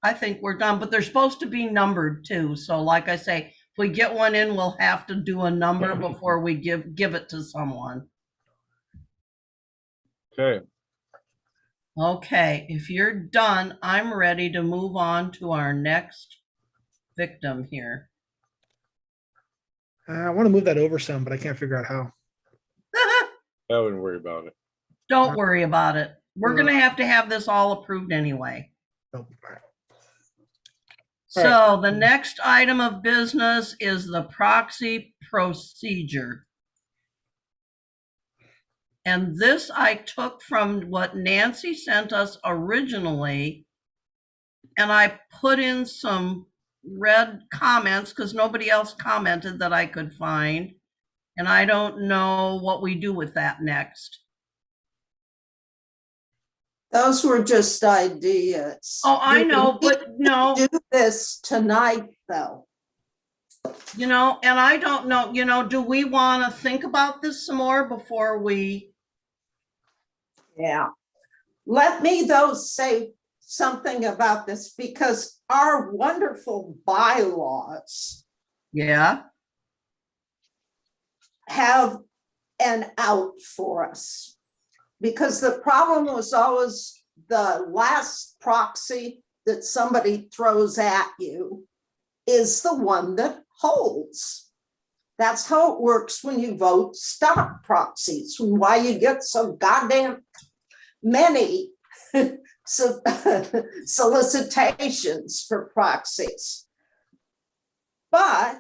I think we're done, but they're supposed to be numbered too. So like I say, if we get one in, we'll have to do a number before we give it to someone. Okay, Okay, if you're done, I'm ready to move on to our next victim here. I want to move that over some, but I can't figure out how. I wouldn't worry about it. Don't worry about it. We're going to have this all approved anyway. Nope. All right. So the next item of business is the proxy procedure. And this I took from what Nancy sent us originally, and I put in some red comments because nobody else commented that I could find. And I don't know what we do with that next. Those were just ideas. Oh, I Do we know, need but no, to do this tonight, though? and I don't know, do we want to think about this some more before we? Yeah. Let me, though, say something about this, because our wonderful bylaws Yeah, have an out for us. Because the problem was always the last proxy that somebody throws at you is the one that holds. That's how it works when you vote stop proxies, and why you get so goddamn many solicitations for proxies. But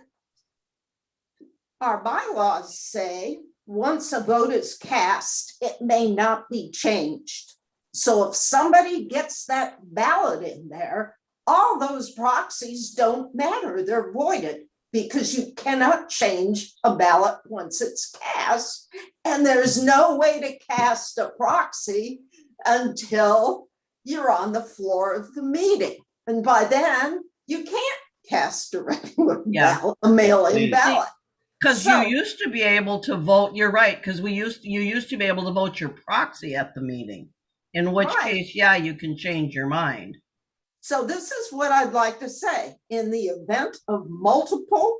our bylaws say once a vote is cast, it may not be changed. So if somebody gets that ballot in there, all those proxies don't matter. They're voided because you cannot change a ballot once it's cast. And there's no way to cast a proxy until you're on the floor of the meeting. And by then, you can't cast a regular ballot, a mail-in ballot. because So- you used to be able to vote. You're right, because you used to be able to vote your proxy at the meeting. In which Right. case, yeah, you can change your mind. So this is what I'd like to say. In the event of multiple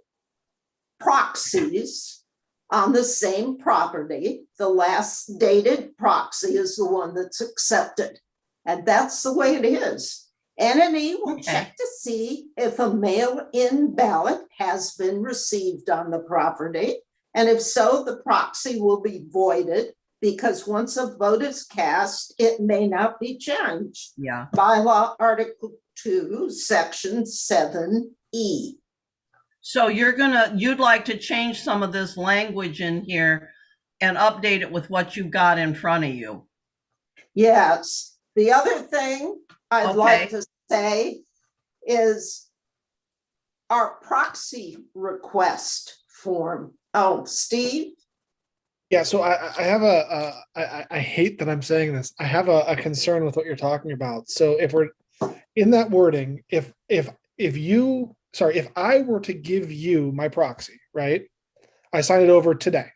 proxies on the same property, the last dated proxy is the one that's accepted. And that's the way it is. NNE will Okay. check to see if a mail-in ballot has been received on the property. And if so, the proxy will be voided because once a vote is cast, it may not be changed. Yeah. Bylaw Article 2, Section 7E. So you'd like to change some of this language in here and update it with what you've got in front of you. Yes. The other thing I'd like to say is our proxy request form. Oh, Steve? Yeah, so I have I hate that I'm saying this. I have a concern with what you're talking about. So if we're in that wording, if I were to give you my proxy, right? I sign it over today.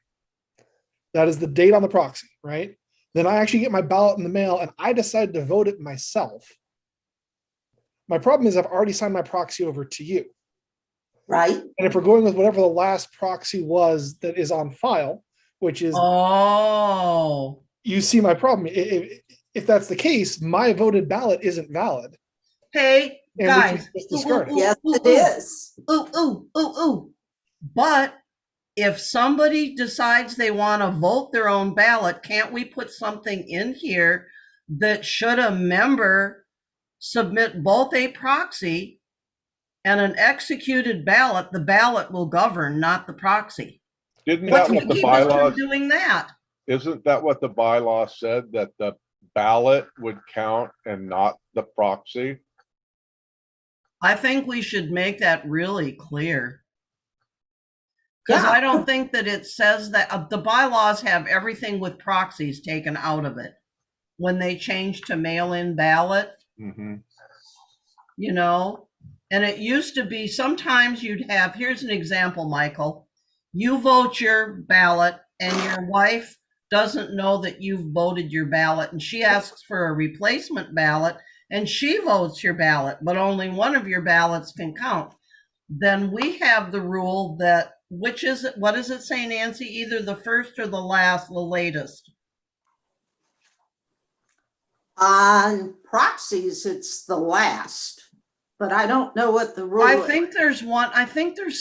That is the date on the proxy, right? Then I actually get my ballot in the mail and I decide to vote it myself. My problem is I've already signed my proxy over to you. Right. And if we're going with whatever the last proxy was that is on file, which is, Oh, you see my problem. If that's the case, my voted ballot isn't valid. hey, And guys. we can just discard it. Yes, it is. Ooh. But if somebody decides they want to vote their own ballot, can't we put something in here that should a member submit both a proxy and an executed ballot, the ballot will govern, not the proxy? Isn't What's that to what the keep us from bylaws, doing that? isn't that what the bylaw said, that the ballot would count and not the proxy? I think we should make that really clear. Because Yeah. I don't think that it says that the bylaws have everything with proxies taken out of it when they change to mail-in ballot, Mhm. you know? And it used to be sometimes you'd have, here's an example, Michael. You vote your ballot and your wife doesn't know that you've voted your ballot and she asks for a replacement ballot and she votes your ballot, but only one of your ballots can count. Then we have the rule that, which is it, what does it say, Nancy? Either the first or the last, the latest. On proxies, it's the last, but I don't know what the rule I is. think there's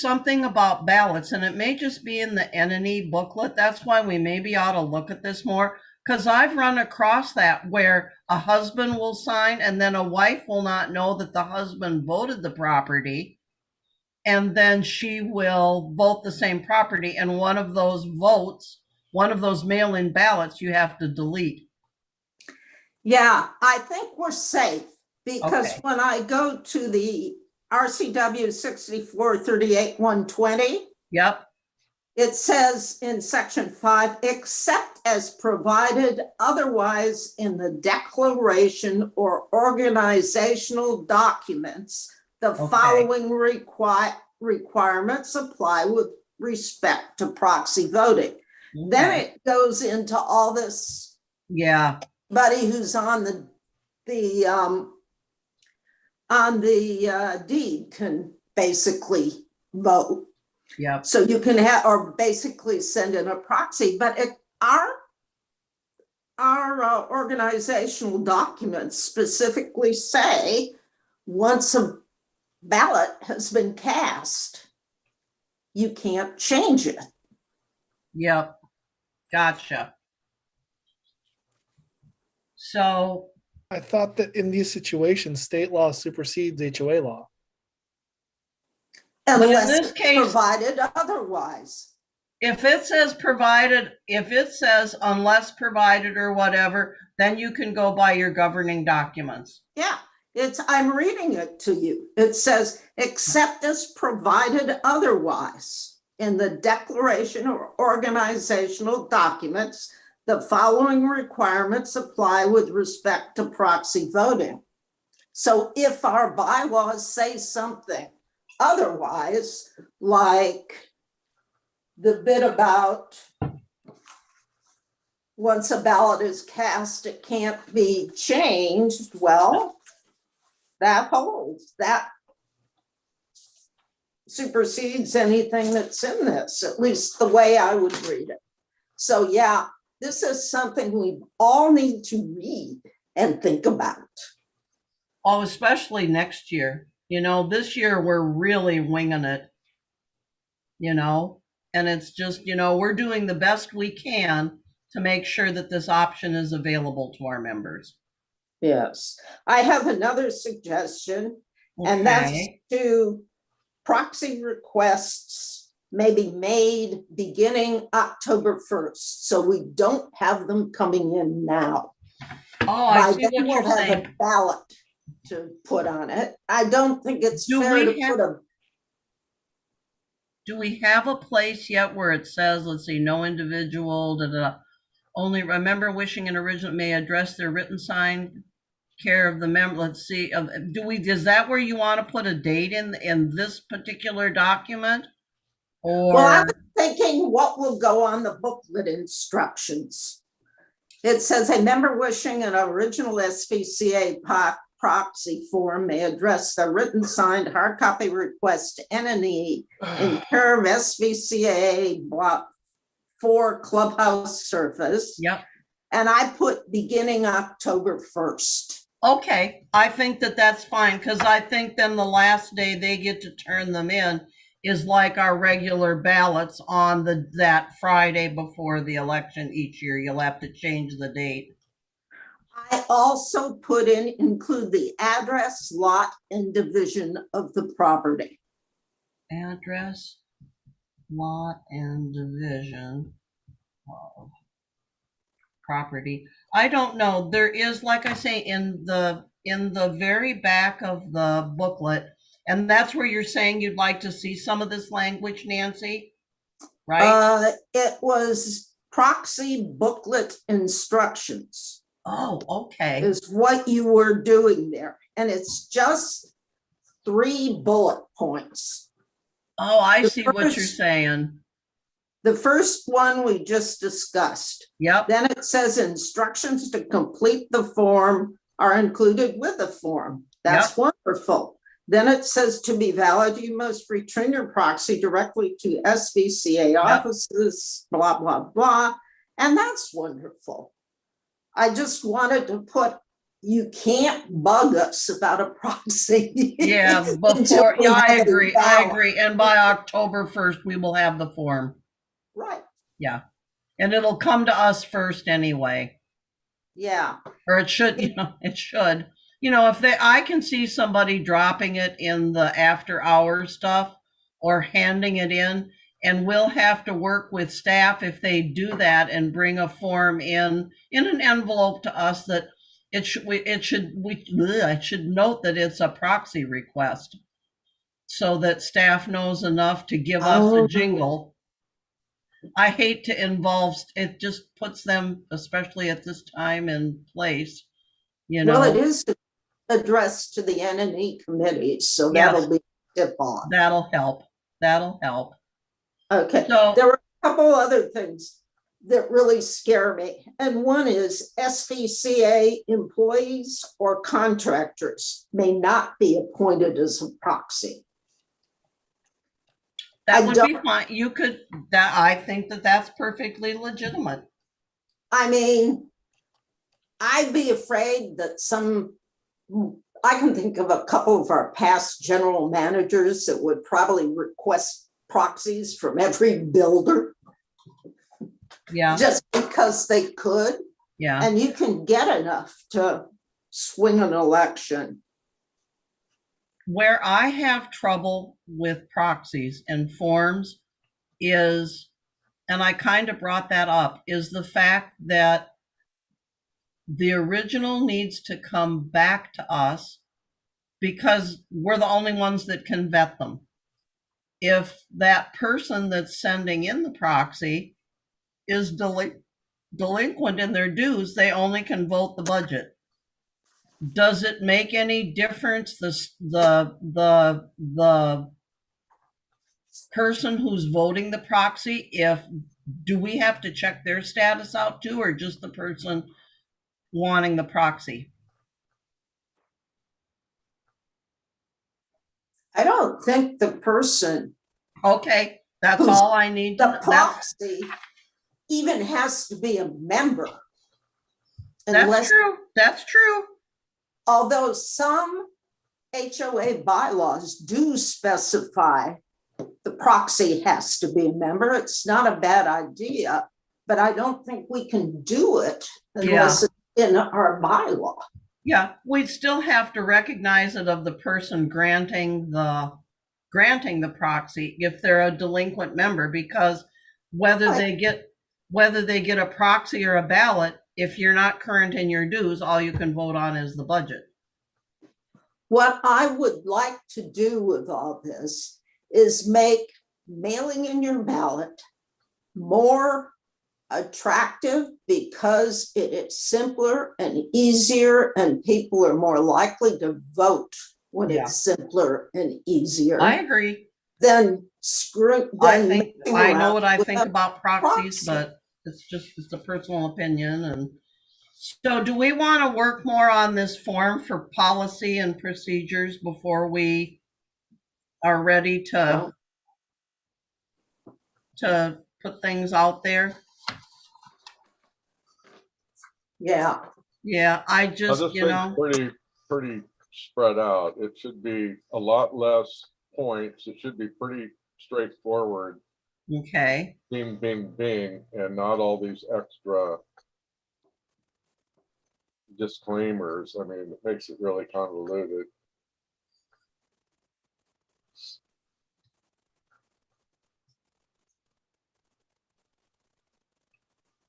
something about ballots, and it may just be in the entity booklet. That's why we maybe ought to look at this more. Because I've run across that where a husband will sign and then a wife will not know that the husband voted the property. And then she will vote the same property. And one of those votes, one of those mail-in ballots, you have to delete. Yeah, I think we're safe because Okay. when I go to the RCW 6438-120, Yep. it says in section 5, except as provided otherwise in the declaration or organizational documents, the Okay. following requirements apply with respect to proxy voting. Then Okay. it goes into all this Yeah. buddy who's on the deed can basically vote. Yep. So you can have, or basically send in a proxy, but our organizational documents specifically say once a ballot has been cast, you can't change it. Yep. Gotcha. So, I thought that in these situations, state law supersedes HOA law. in Unless this it's case, provided otherwise. if it says provided, if it says unless provided or whatever, then you can go by your governing documents. Yeah, I'm reading it to you. It says, except as provided otherwise in the declaration or organizational documents, the following requirements apply with respect to proxy voting. So if our bylaws say something otherwise, like the bit about once a ballot is cast, it can't be changed, well, that holds. That supersedes anything that's in this, at least the way I would read it. So yeah, this is something we all need to read and think about. Oh, especially next year. You know, this year we're really winging it, you know, and it's just, you know, we're doing the best we can to make sure that this option is available to our members. Yes, I have another suggestion, and that's Okay. to proxy requests may be made beginning October 1st, so we don't have them coming in now. Oh, I By see then what we'll you're have saying. a ballot to put on it. I don't think it's Do fair we to have- put a, Do we have a place yet where it says, let's see, no individual, da, da, da, only remember wishing an original may address their written sign care of the member, let's see, is that where you want to put a date in this particular document? well, I Or, was thinking what will go on the booklet instructions. It says a member wishing an original SVCA proxy form may address the written signed hard copy request to entity in care of SVCA block 4 clubhouse surface. yep. And I put beginning October 1st. Okay, I think that that's fine, because I think then the last day they get to turn them in is like our regular ballots on that Friday before the election each year. You'll have to change the date. I also include the address, lot, and division of the property. Address, lot, and division of property. I don't know. There is, like I say, in the very back of the booklet, and that's where you're saying you'd like to see some of this language, Nancy. right? It was proxy booklet instructions Oh, okay. is what you were doing there. And it's just 3 bullet points. Oh, I The see what you're first- saying. The first one we just discussed. Yep, Then it says instructions to complete the form are included with the form. That's wonderful. Then it says to be valid, you must return your proxy directly to SVCA offices, blah, blah, blah. And that's wonderful. I just wanted to put, you can't bug us about a proxy. yeah, until before, we yeah, I have it agree, I valid. agree. And by October 1st, we will have the form. Right, Yeah. And it'll come to us first anyway. yeah. Or it should, it should. If I can see somebody dropping it in the after hours stuff or handing it in, and we'll have to work with staff if they do that and bring a form in an envelope to us that I should note that it's a proxy request so that staff knows enough to give us a jingle. I hate to involve, it just puts them, especially at this time and place, Well, it is addressed to the N&E committee, so that'll be tip off. That'll help. That'll help. Okay, So, there were a couple other things that really scare me. And one is SVCA employees or contractors may not be appointed as a proxy. that I would be don't- fine. I think that that's perfectly legitimate. I mean, I'd be afraid that I can think of a couple of our past general managers that would probably request proxies from every builder Yeah, just because they could. yeah. And you can get enough to swing an election. Where I have trouble with proxies and forms is, and I kind of brought that up, is the fact that the original needs to come back to us because we're the only ones that can vet them. If that person that's sending in the proxy is delinquent in their dues, they only can vote the budget. Does it make any difference the person who's voting the proxy, do we have to check their status out too, or just the person wanting the proxy? I don't think the person, Okay, that's Who's all I need to the know. proxy, even has to be a member. That's true. That's true. Although some HOA bylaws do specify the proxy has to be a member. It's not a bad idea, but I don't think we can do it unless it's in our bylaw. Yeah, we'd still have to recognize it of the person granting the proxy if they're a delinquent member, because whether they get a proxy or a ballot, if you're not current in your dues, all you can vote on is the budget. What I would like to do with all this is make mailing in your ballot more attractive because it is simpler and easier and people are more likely to vote when it's simpler and easier. I agree. Then I know what I with think a about proxies, proxy. but it's a personal opinion. And so do we want to work more on this form for policy and procedures before we are ready to put things out there? Yeah, Yeah, I Now, just, this thing's pretty spread out. It should be a lot less points. It should be pretty straightforward. okay. Bing, bing, bing, and not all these extra disclaimers. I mean, it makes it really convoluted.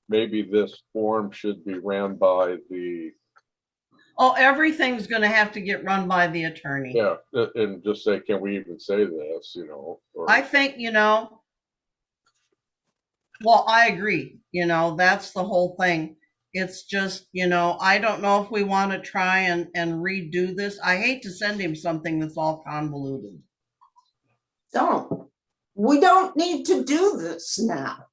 Maybe this form should be ran by the, Oh, everything's going to have to get run by the attorney. yeah, and just say, can we even say this, or I think, Well, I agree. That's the whole thing. It's just, I don't know if we want to try and redo this. I hate to send him something that's all convoluted. We don't need to do this now.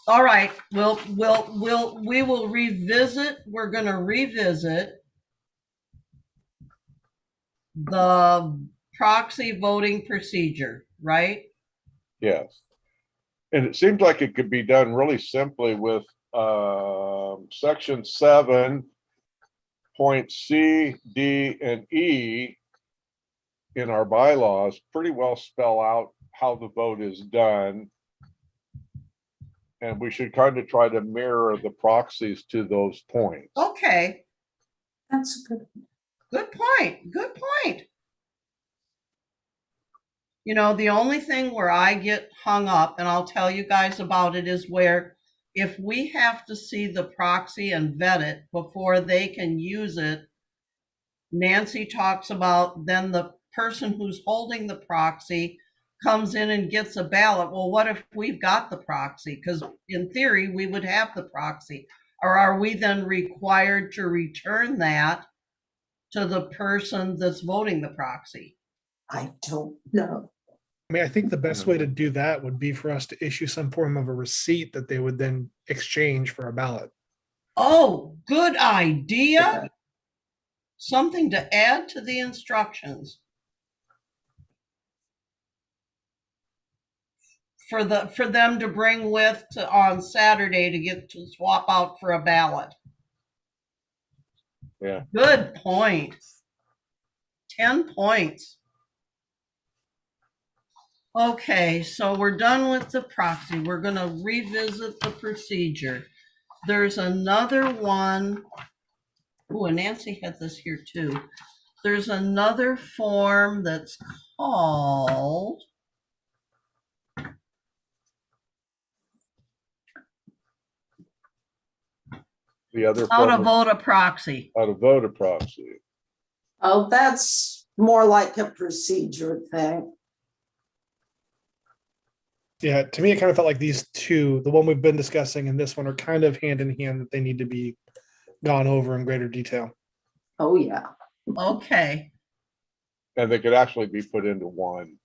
All right, we will revisit. We're going to revisit the proxy voting procedure, right? Yes. And it seems like it could be done really simply with section 7 point C, D, and E in our bylaws pretty well spell out how the vote is done. And we should kind of try to mirror the proxies to those points. Okay, That's good. good point. Good point. The only thing where I get hung up, and I'll tell you guys about it, is where if we have to see the proxy and vet it before they can use it, Nancy talks about then the person who's holding the proxy comes in and gets a ballot. Well, what if we've got the proxy? Because in theory, we would have the proxy. Or are we then required to return that to the person that's voting the proxy? I don't know. I mean, I think the best way to do that would be for us to issue some form of a receipt that they would then exchange for a ballot. Oh, good idea. Something to add to the instructions. For them to bring with on Saturday to get to swap out for a ballot. Yeah. Good point. 10 points. Okay, so we're done with the proxy. We're going to revisit the procedure. There's another one. Oh, and Nancy had this here too. There's another form that's called The other how to form of- vote a proxy. how to vote a proxy. Oh, that's more like a procedure thing. Yeah, to me, it kind of felt like these two, the one we've been discussing and this one, are kind of hand in hand, that they need to be gone over in greater detail. Oh, yeah. Okay. And they could actually be put into one.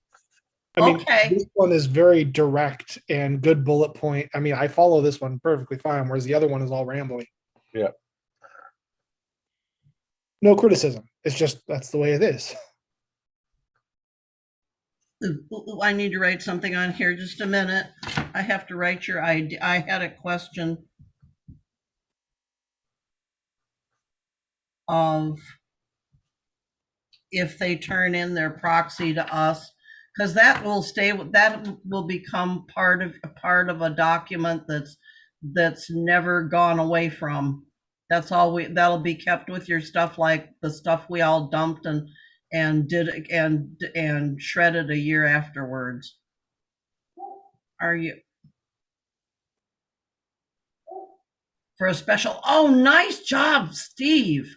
I mean, Okay. this one is very direct and good bullet point. I mean, I follow this one perfectly fine, whereas the other one is all rambling. Yeah. No criticism. It's just, that's the way it is. Ooh, I need to write something on here. Just a minute. I have to write your ID. I had a question of if they turn in their proxy to us, because that will become part of a document that's never gone away from. That'll be kept with your stuff, like the stuff we all dumped and did and shredded a year afterwards. Are you for a special? Oh, nice job, Steve.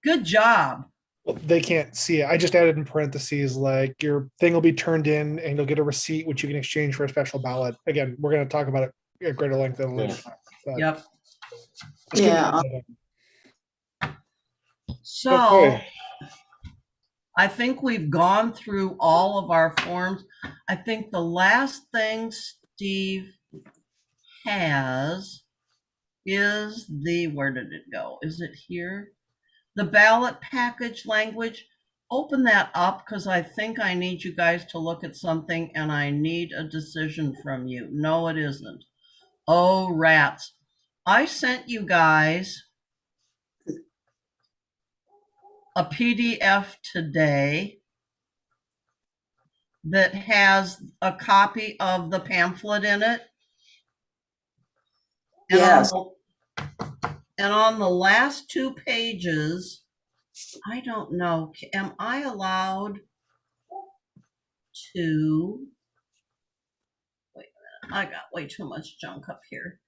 Good job. Well, they can't see it. I just added in parentheses, like, your thing will be turned in and you'll get a receipt, which you can exchange for a special ballot. Again, we're going to talk about it at greater length in a later time. But Yep. just give me Yeah. that. So Okay. I think we've gone through all of our forms. I think the last thing Steve has is where did it go? Is it here? The ballot package language. Open that up, because I think I need you guys to look at something and I need a decision from you. No, it isn't. Oh, rats. I sent you guys a PDF today that has a copy of the pamphlet in it. And Yes. on the last 2 pages, I don't know, am I allowed to, wait a minute, I got way too much junk up here.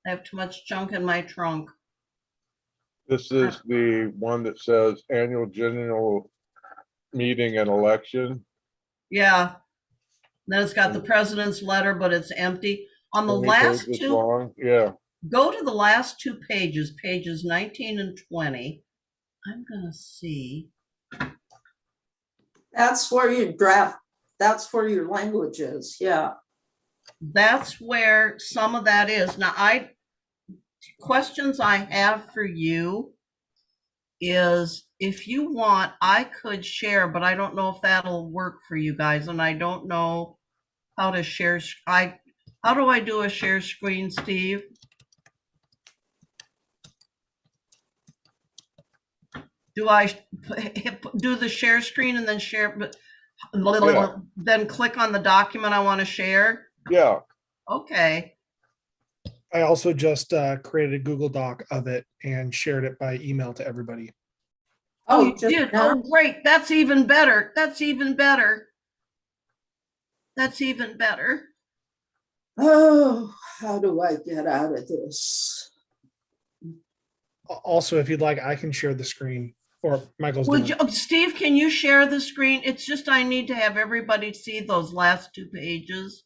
I have too much junk in my trunk. This is the one that says annual general meeting and election. Yeah. Then it's got the president's letter, but it's empty. On the Any last pages two, long? Yeah, go to the last two pages, pages 19 and 20. I'm gonna see. That's where you draft, that's where your language is, yeah. That's where some of that is. Now, questions I have for you is if you want, I could share, but I don't know if that'll work for you guys. And I don't know how to share. How do I do a share screen, Steve? Do I do the share screen and then share, Yeah. then click on the document I want to share? yeah. Okay. I also just created a Google Doc of it and shared it by email to everybody. Oh, you just did? now? Oh, great. That's even better. That's even better. That's even better. Oh, how do I get out of this? Also, if you'd like, I can share the screen, or Michael's Would doing you, it. Steve, can you share the screen? It's just I need to have everybody see those last two pages.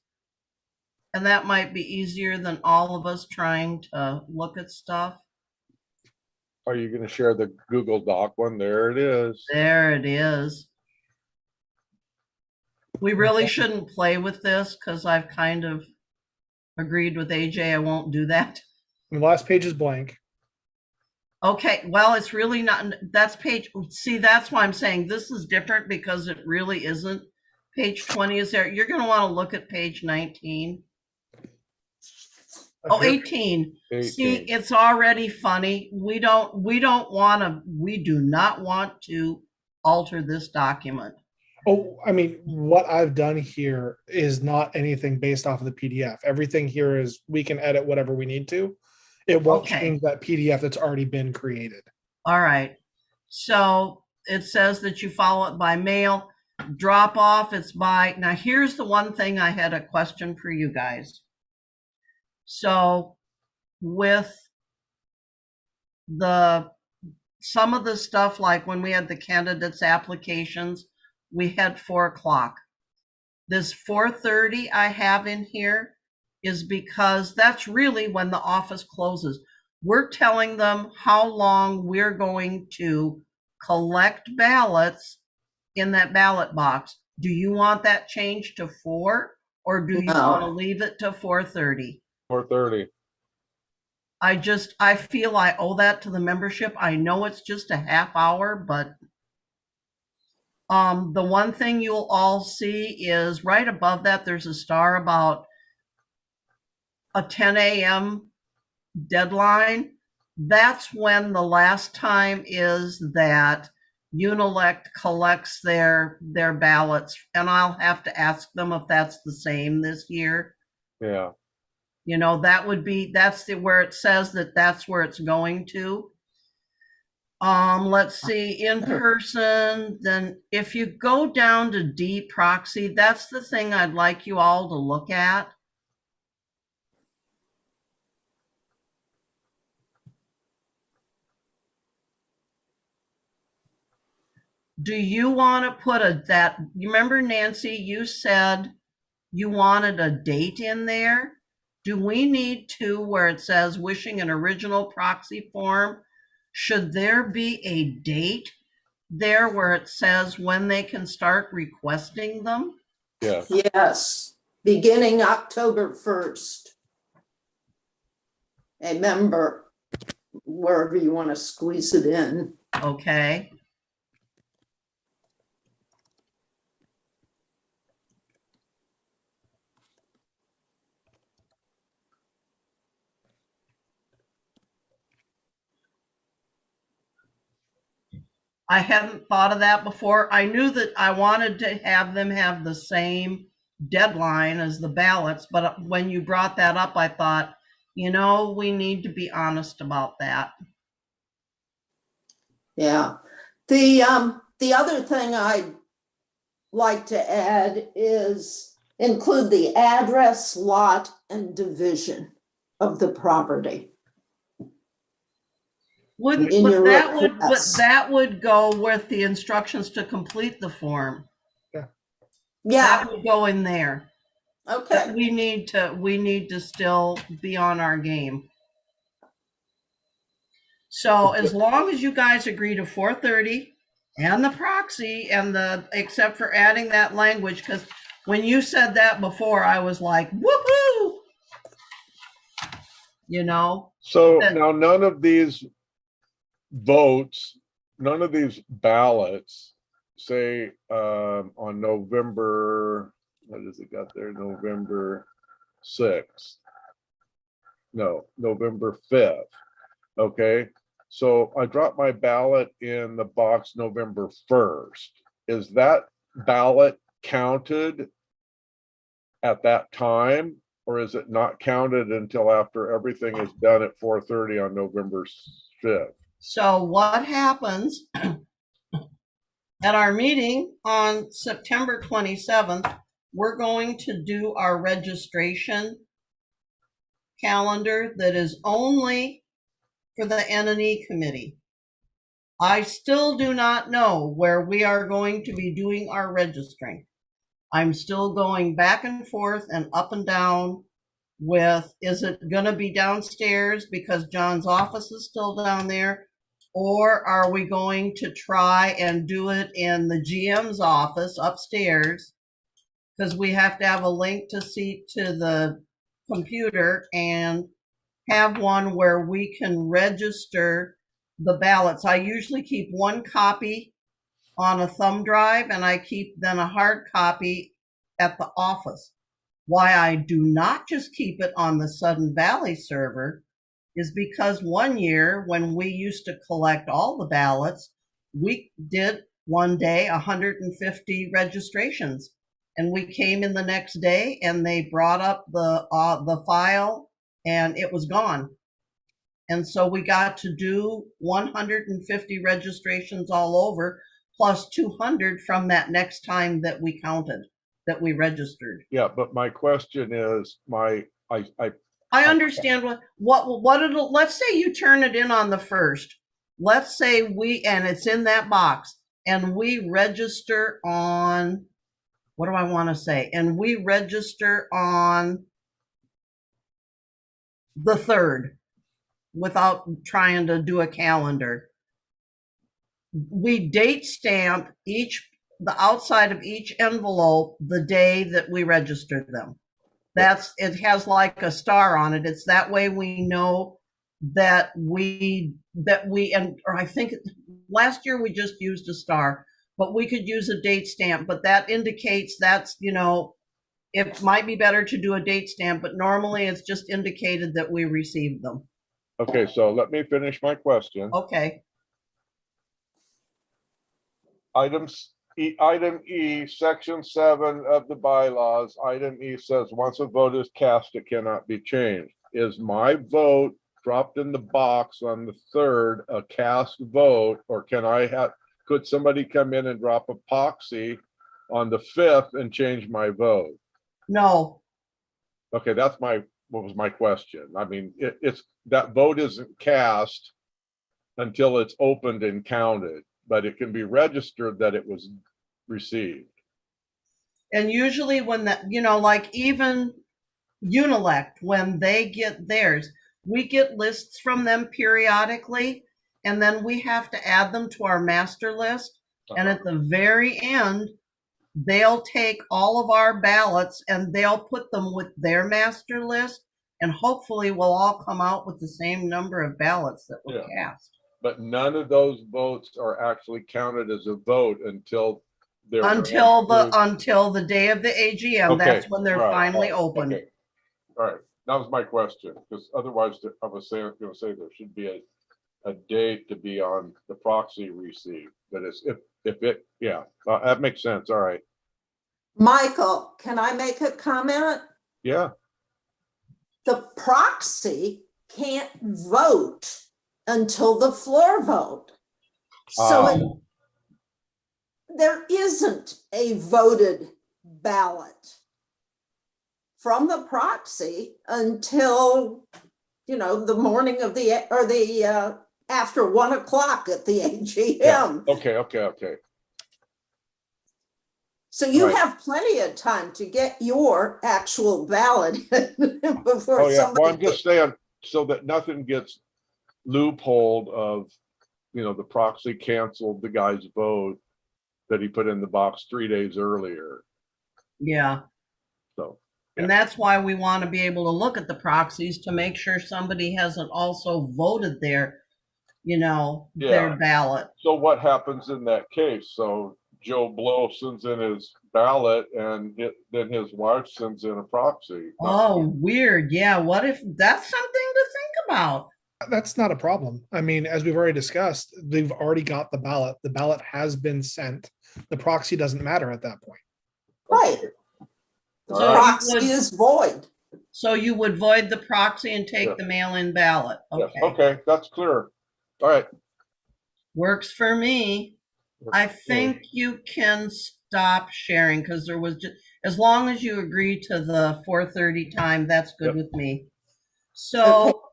And that might be easier than all of us trying to look at stuff. Are you gonna share the Google Doc one? There it is. There it is. We really shouldn't play with this because I've kind of agreed with AJ I won't do that. And the last page is blank. Okay, well, it's really not, that's page, see, that's why I'm saying this is different because it really isn't. Page 20 is there. You're going to want to look at page 19. Oh, Here- 18. See, 18. it's already funny. We do not want to alter this document. Oh, I mean, what I've done here is not anything based off of the PDF. Everything here is we can edit whatever we need to. It won't Okay. change that PDF that's already been created. All right. So it says that you follow it by mail. Drop off, it's by, now here's the one thing I had a question for you guys. So with some of the stuff, like when we had the candidates applications, we had 4 o'clock. This 4:30 I have in here is because that's really when the office closes. We're telling them how long we're going to collect ballots in that ballot box. Do you want that changed to 4 or do you No. want to leave it to 4:30? 4:30. I feel I owe that to the membership. I know it's just a half hour, but the one thing you'll all see is right above that, there's a star about a 10 a.m. deadline. That's when the last time is that Unilect collects their ballots, and I'll have to ask them if that's the same this year. Yeah. You know, that's where it says that that's where it's going to. Let's see, in person, then if you go down to D proxy, that's the thing I'd like you all to look at. Do you want to put you remember, Nancy, you said you wanted a date in there? Do we need to, where it says wishing an original proxy form, should there be a date there where it says when they can start requesting them? Yeah. Yes, beginning October 1st. A member, wherever you want to squeeze it in. Okay. I hadn't thought of that before. I knew that I wanted to have them have the same deadline as the ballots, but when you brought that up, I thought, you know, we need to be honest about that. Yeah. The other thing I'd like to add is include the address, lot, and division of the property. But In your that request. would go with the instructions to complete the form. Yeah. Yeah, That would go in there. okay. We need to still be on our game. So as long as you guys agree to 4:30 and the proxy and except for adding that language, because when you said that before, I was like, woohoo! You know? So That- now none of these votes, none of these ballots say on November, what does it got there? November 6th. No, November 5th. Okay, so I dropped my ballot in the box November 1st. Is that ballot counted at that time? Or is it not counted until after everything is done at 4:30 on November 5th? So what happens at our meeting on September 27th, we're going to do our registration calendar that is only for the N&E committee. I still do not know where we are going to be doing our registering. I'm still going back and forth and up and down with, is it going to be downstairs because John's office is still down there? Or are we going to try and do it in the GM's office upstairs? Because we have to have a link to the computer and have one where we can register the ballots. I usually keep one copy on a thumb drive and I keep then a hard copy at the office. Why I do not just keep it on the Sudden Valley server is because one year when we used to collect all the ballots, we did one day 150 registrations. And we came in the next day and they brought up the file and it was gone. And so we got to do 150 registrations all over, plus 200 from that next time that we counted, that we registered. Yeah, but my question is, I understand what it'll, let's say you turn it in on the 1st. Let's say and it's in that box, and we register on, what do I want to say? And we register on the 3rd without trying to do a calendar. We date stamp the outside of each envelope the day that we registered them. It has like a star on it. It's that way we know that or I think last year we just used a star, but we could use a date stamp, but that indicates it might be better to do a date stamp, but normally it's just indicated that we received them. okay, so let me finish my question. Okay. Item E, section 7 of the bylaws, item E says, once a vote is cast, it cannot be changed. Is my vote dropped in the box on the 3rd a cast vote, or could somebody come in and drop a proxy on the 5th and change my vote? No. Okay, what was my question. I mean, it's that vote isn't cast until it's opened and counted, but it can be registered that it was received. And usually when like even Unilect, when they get theirs, we get lists from them periodically, and then we have to add them to our master list. And at the very end, they'll take all of our ballots and they'll put them with their master list, and hopefully we'll all come out with the same number of ballots that were cast. But none of those votes are actually counted as a vote until until the day of the AGM. Okay. That's when they're finally open. Okay. All right, that was my question, because otherwise I was going to say there should be a date to be on the proxy receipt, but that makes sense. All right. Michael, can I make a comment? Yeah. The proxy can't vote until the floor vote. So there isn't a voted ballot from the proxy until, the morning of after 1 o'clock at the AGM. Yeah. Okay. So you Right. have plenty of time to get your actual ballot before Oh, yeah. Well, somebody I'm just saying, so that nothing gets loopholed of, the proxy canceled the guy's vote that he put in the box 3 days earlier. Yeah. So, And that's why we want to be able to look at the proxies to make sure somebody hasn't also voted their Yeah. ballot. so what happens in that case? So Joe Blow sends in his ballot and then his wife sends in a proxy. Oh, weird. Yeah. What if that's something to think about? That's not a problem. I mean, as we've already discussed, they've already got the ballot. The ballot has been sent. The proxy doesn't matter at that point. Right. The All right. proxy is void. So you would void the proxy and take Yeah. the mail-in ballot. Yes, Okay. okay, that's clear. All right. Works for me. I think you can stop sharing because there was just, as long as you agree to the 4:30 time, that's good Yep. with me. So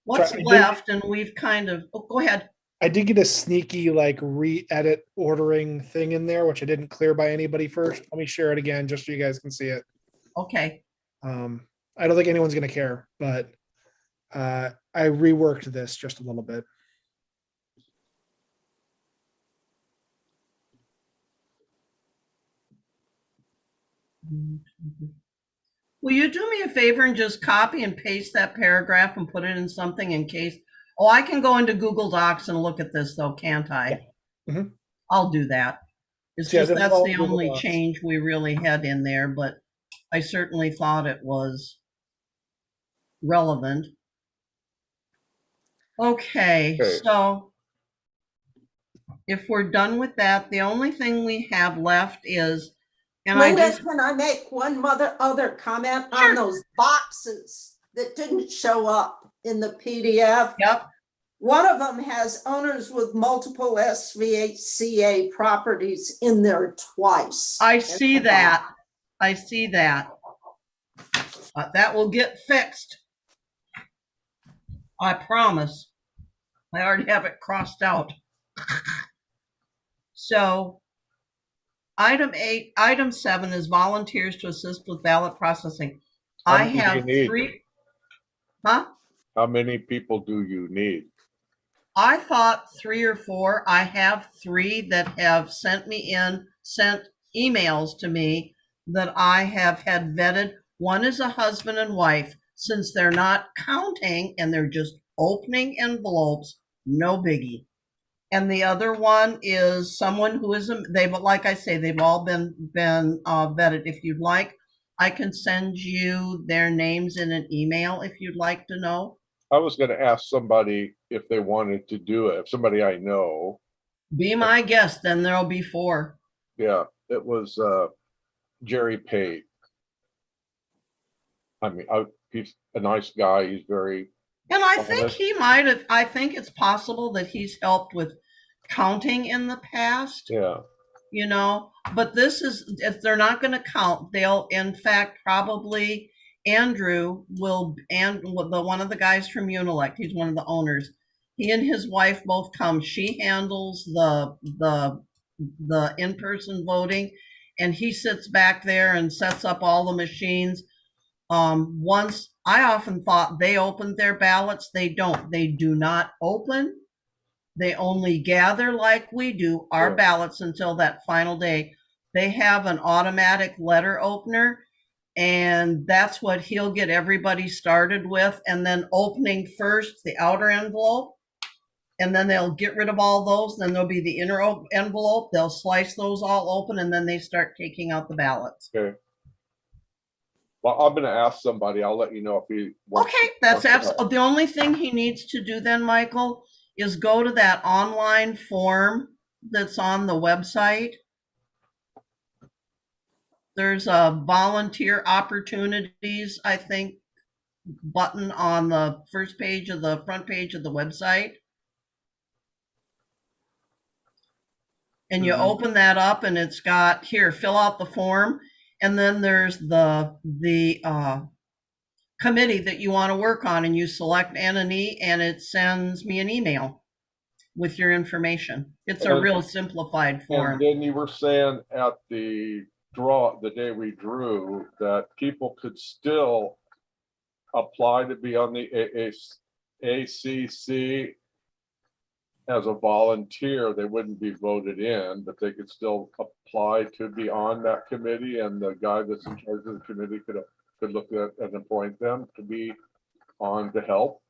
what's Sorry, left? And we've kind of, go ahead. I did get a sneaky like re-edit ordering thing in there, which I didn't clear by anybody first. Let me share it again just so you guys can see it. Okay. I don't think anyone's going to care, but I reworked this just a little bit. Will you do me a favor and just copy and paste that paragraph and put it in something in case? Oh, I can go into Google Docs and look at this though, can't I? Yeah. Mhm. I'll do that. It's Yeah, just this is that's all the Google only Docs. change we really had in there, but I certainly thought it was relevant. Okay, Okay. so if we're done with that, the only thing we have left is, and I Linda, just, can I make one other comment Sure. on those boxes that didn't show up in the PDF? yep, One of them has owners with multiple SVHCA properties in there twice. I see that. I see that. That will get fixed. I promise. I already have it crossed out. So item 7 is volunteers to assist with ballot processing. How I many do you have need? 3, huh? How many people do you need? I thought 3 or 4. I have 3 that have sent emails to me that I have had vetted. One is a husband and wife. Since they're not counting and they're just opening envelopes, no biggie. And the other one is someone who is they've, like I say, they've all been vetted. If you'd like, I can send you their names in an email if you'd like to know. I was gonna ask somebody if they wanted to do it, somebody I know. Be my guest, then there'll be 4. Yeah, it was Jerry Pate. I mean, he's a nice guy. He's very And I think honest. he might have, I think it's possible that he's helped with counting in the past, Yeah, but this is, if they're not going to count, they'll, in fact, probably Andrew will, and one of the guys from Unilect, he's one of the owners. He and his wife both come. She handles the in-person voting, and he sits back there and sets up all the machines. Once I often thought they opened their ballots. They don't. They do not open. They only gather like we do our Yeah. ballots until that final day. They have an automatic letter opener, and that's what he'll get everybody started with. And then opening first the outer envelope, and then they'll get rid of all those. Then there'll be the inner envelope. They'll slice those all open, and then they start taking out the ballots. okay. Well, I'm gonna ask somebody. I'll let you know if he wants. Okay, that's absolutely, the only thing he needs to do then, Michael, is go to that online form that's on the website. There's a volunteer opportunities, I think, button on the front page of the website. And you open that up and it's got, here, fill out the form. And then there's the committee that you want to work on, and you select N and E, and it sends me an email. with your information. It's a And- real simplified And form. then you were saying at the day we drew, that people could still apply to be on the ACC as a volunteer. They wouldn't be voted in, but they could still apply to be on that committee, and the guy that's in charge of the committee could look at and appoint them to be on to help.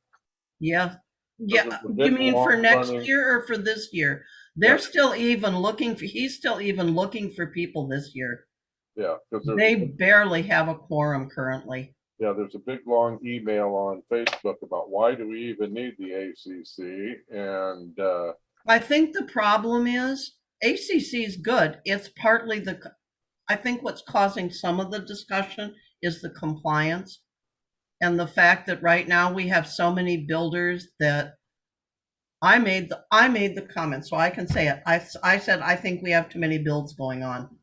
Yeah. Because Yeah. it's a You big, mean for next long-running- year or for this year? They're Yeah. still even looking for, he's still even looking for people this year. Yeah, because They barely have a quorum currently. there's a big long email on Facebook about why do we even need the ACC, and I think the problem is ACC is good. It's partly I think what's causing some of the discussion is the compliance and the fact that right now we have so many builders that I made the comment, so I can say it. I said I think we have too many builds going on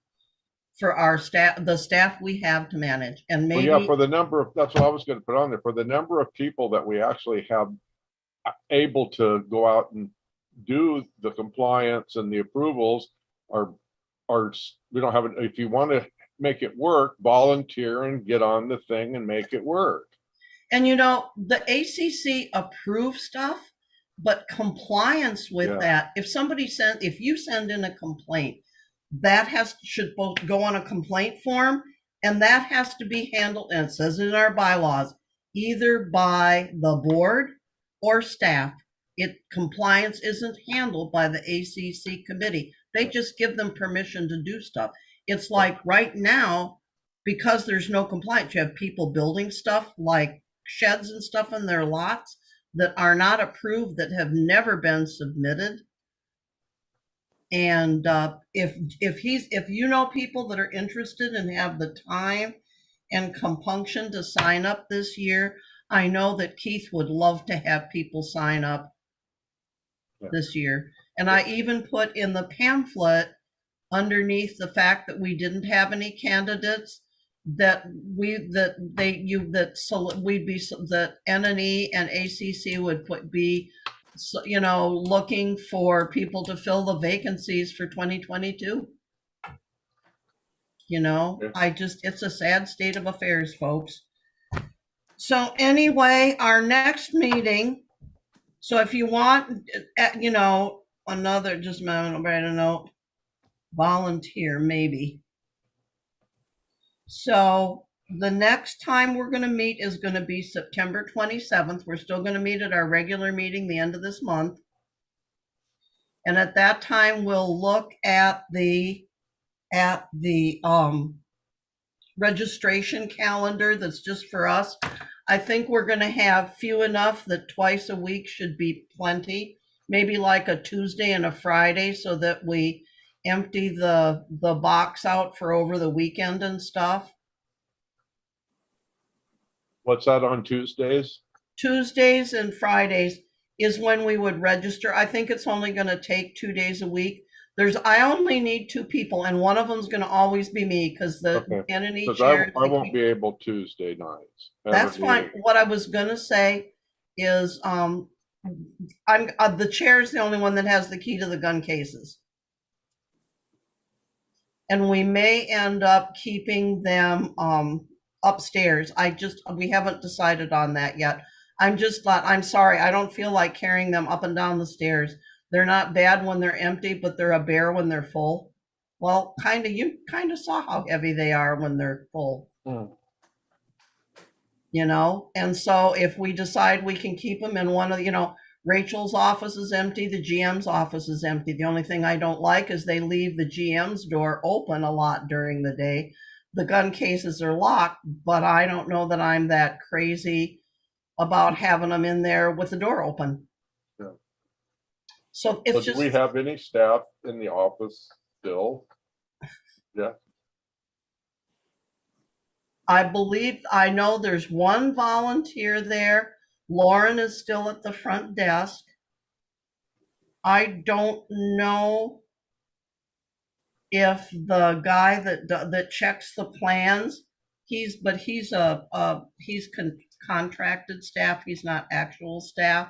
for our staff, the staff we have to manage, and well, maybe yeah, for the number of, that's what I was going to put on there, for the number of people that we actually have able to go out and do the compliance and the approvals are we don't have it. If you want to make it work, volunteer and get on the thing and make it work. And you know, the ACC approves stuff, but compliance with Yeah. that, if you send in a complaint, that should both go on a complaint form, and that has to be handled, and it says in our bylaws, either by the board or staff. Compliance isn't handled by the ACC committee. They just give them permission to do stuff. It's like right now, because there's no compliance, you have people building stuff like sheds and stuff in their lots that are not approved, that have never been submitted. And if you know people that are interested and have the time and compunction to sign up this year, I know that Keith would love to have people sign up this year. And I even put in the pamphlet underneath the fact that we didn't have any candidates, that NNE and ACC would be looking for people to fill the vacancies for 2022. Yeah. It's a sad state of affairs, folks. So anyway, our next meeting, so if you want, another, just a moment, I'll write a note, volunteer, maybe. So the next time we're going to meet is going to be September 27th. We're still going to meet at our regular meeting the end of this month. And at that time, we'll look at the registration calendar that's just for us. I think we're going to have few enough that twice a week should be plenty. Maybe like a Tuesday and a Friday, so that we empty the box out for over the weekend and stuff. What's that on Tuesdays? Tuesdays and Fridays is when we would register. I think it's only going to take 2 days a week. I only need 2 people, and one of them's going to always be me, because the Okay. entity Because chair. I won't be able Tuesday nights. That's fine. What I was going to say is, I'm the chair's the only one that has the key to the gun cases. And we may end up keeping them upstairs. We haven't decided on that yet. I'm sorry, I don't feel like carrying them up and down the stairs. They're not bad when they're empty, but they're a bear when they're full. Well, you kind of saw how heavy they are when they're full. And so if we decide we can keep them in one of, Rachel's office is empty, the GM's office is empty. The only thing I don't like is they leave the GM's door open a lot during the day. The gun cases are locked, but I don't know that I'm that crazy about having them in there with the door open. Yeah. So it's Do we have any staff in the office still? Yeah. I know there's one volunteer there. Lauren is still at the front desk. I don't know if the guy that checks the plans, he's contracted staff. He's not actual staff.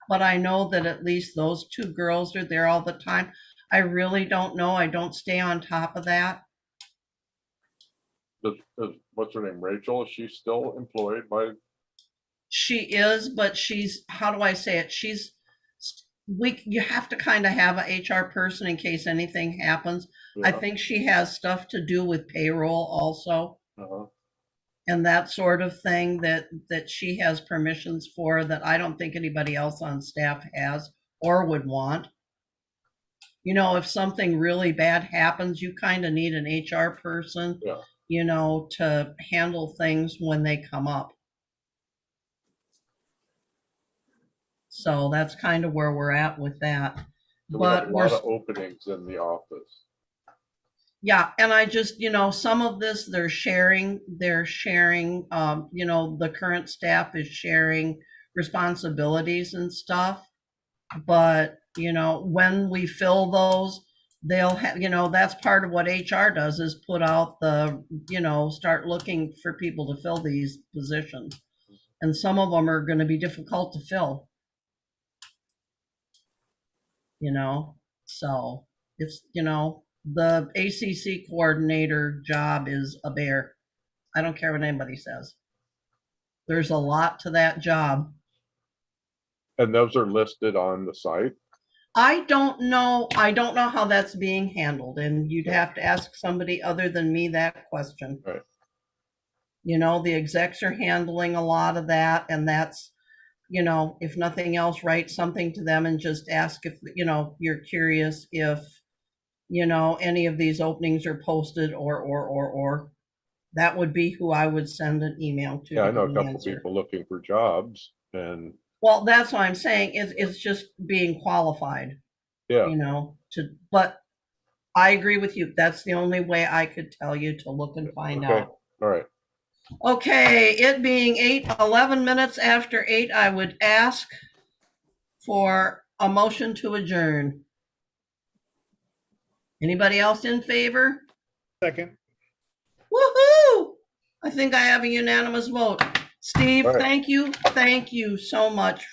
but I know that at least those two girls are there all the time. I really don't know. I don't stay on top of that. What's her name? Rachel? Is she still employed by? She is, but she's, how do I say it? You have to kind of have a HR person in case anything happens. I Yeah. think she has stuff to do with payroll also. Uh-huh. And that sort of thing that she has permissions for that I don't think anybody else on staff has or would want. You know, if something really bad happens, you kind of need an HR person, Yeah. you know, to handle things when they come up. So that's kind of where we're at with that. So we have But a lot of openings in the office. yeah, and I just, you know, some of this they're sharing, you know, the current staff is sharing responsibilities and stuff. But, you know, when we fill those, they'll have, you know, that's part of what HR does is put out the, you know, start looking for people to fill these positions. And some of them are going to be difficult to fill. You know, so it's, you know, the ACC coordinator job is a bear. I don't care what anybody says. There's a lot to that job. And those are listed on the site. I don't know how that's being handled, and you'd have to ask somebody other than me that question. Right. You know, the execs are handling a lot of that, and that's, you know, if nothing else, write something to them and just ask if, you know, you're curious if, you know, any of these openings are posted or. That would be who I would send an email to. Yeah, I know a get an couple answer. people looking for jobs and Well, that's what I'm saying. It's just being qualified, yeah, you know, but I agree with you. That's the only way I could tell you to look and find okay, out. all right. Okay, it being 11 minutes after 8, I would ask for a motion to adjourn. Anybody else in favor? Second. Woohoo! I think I have a unanimous vote. Steve, All right. thank you so much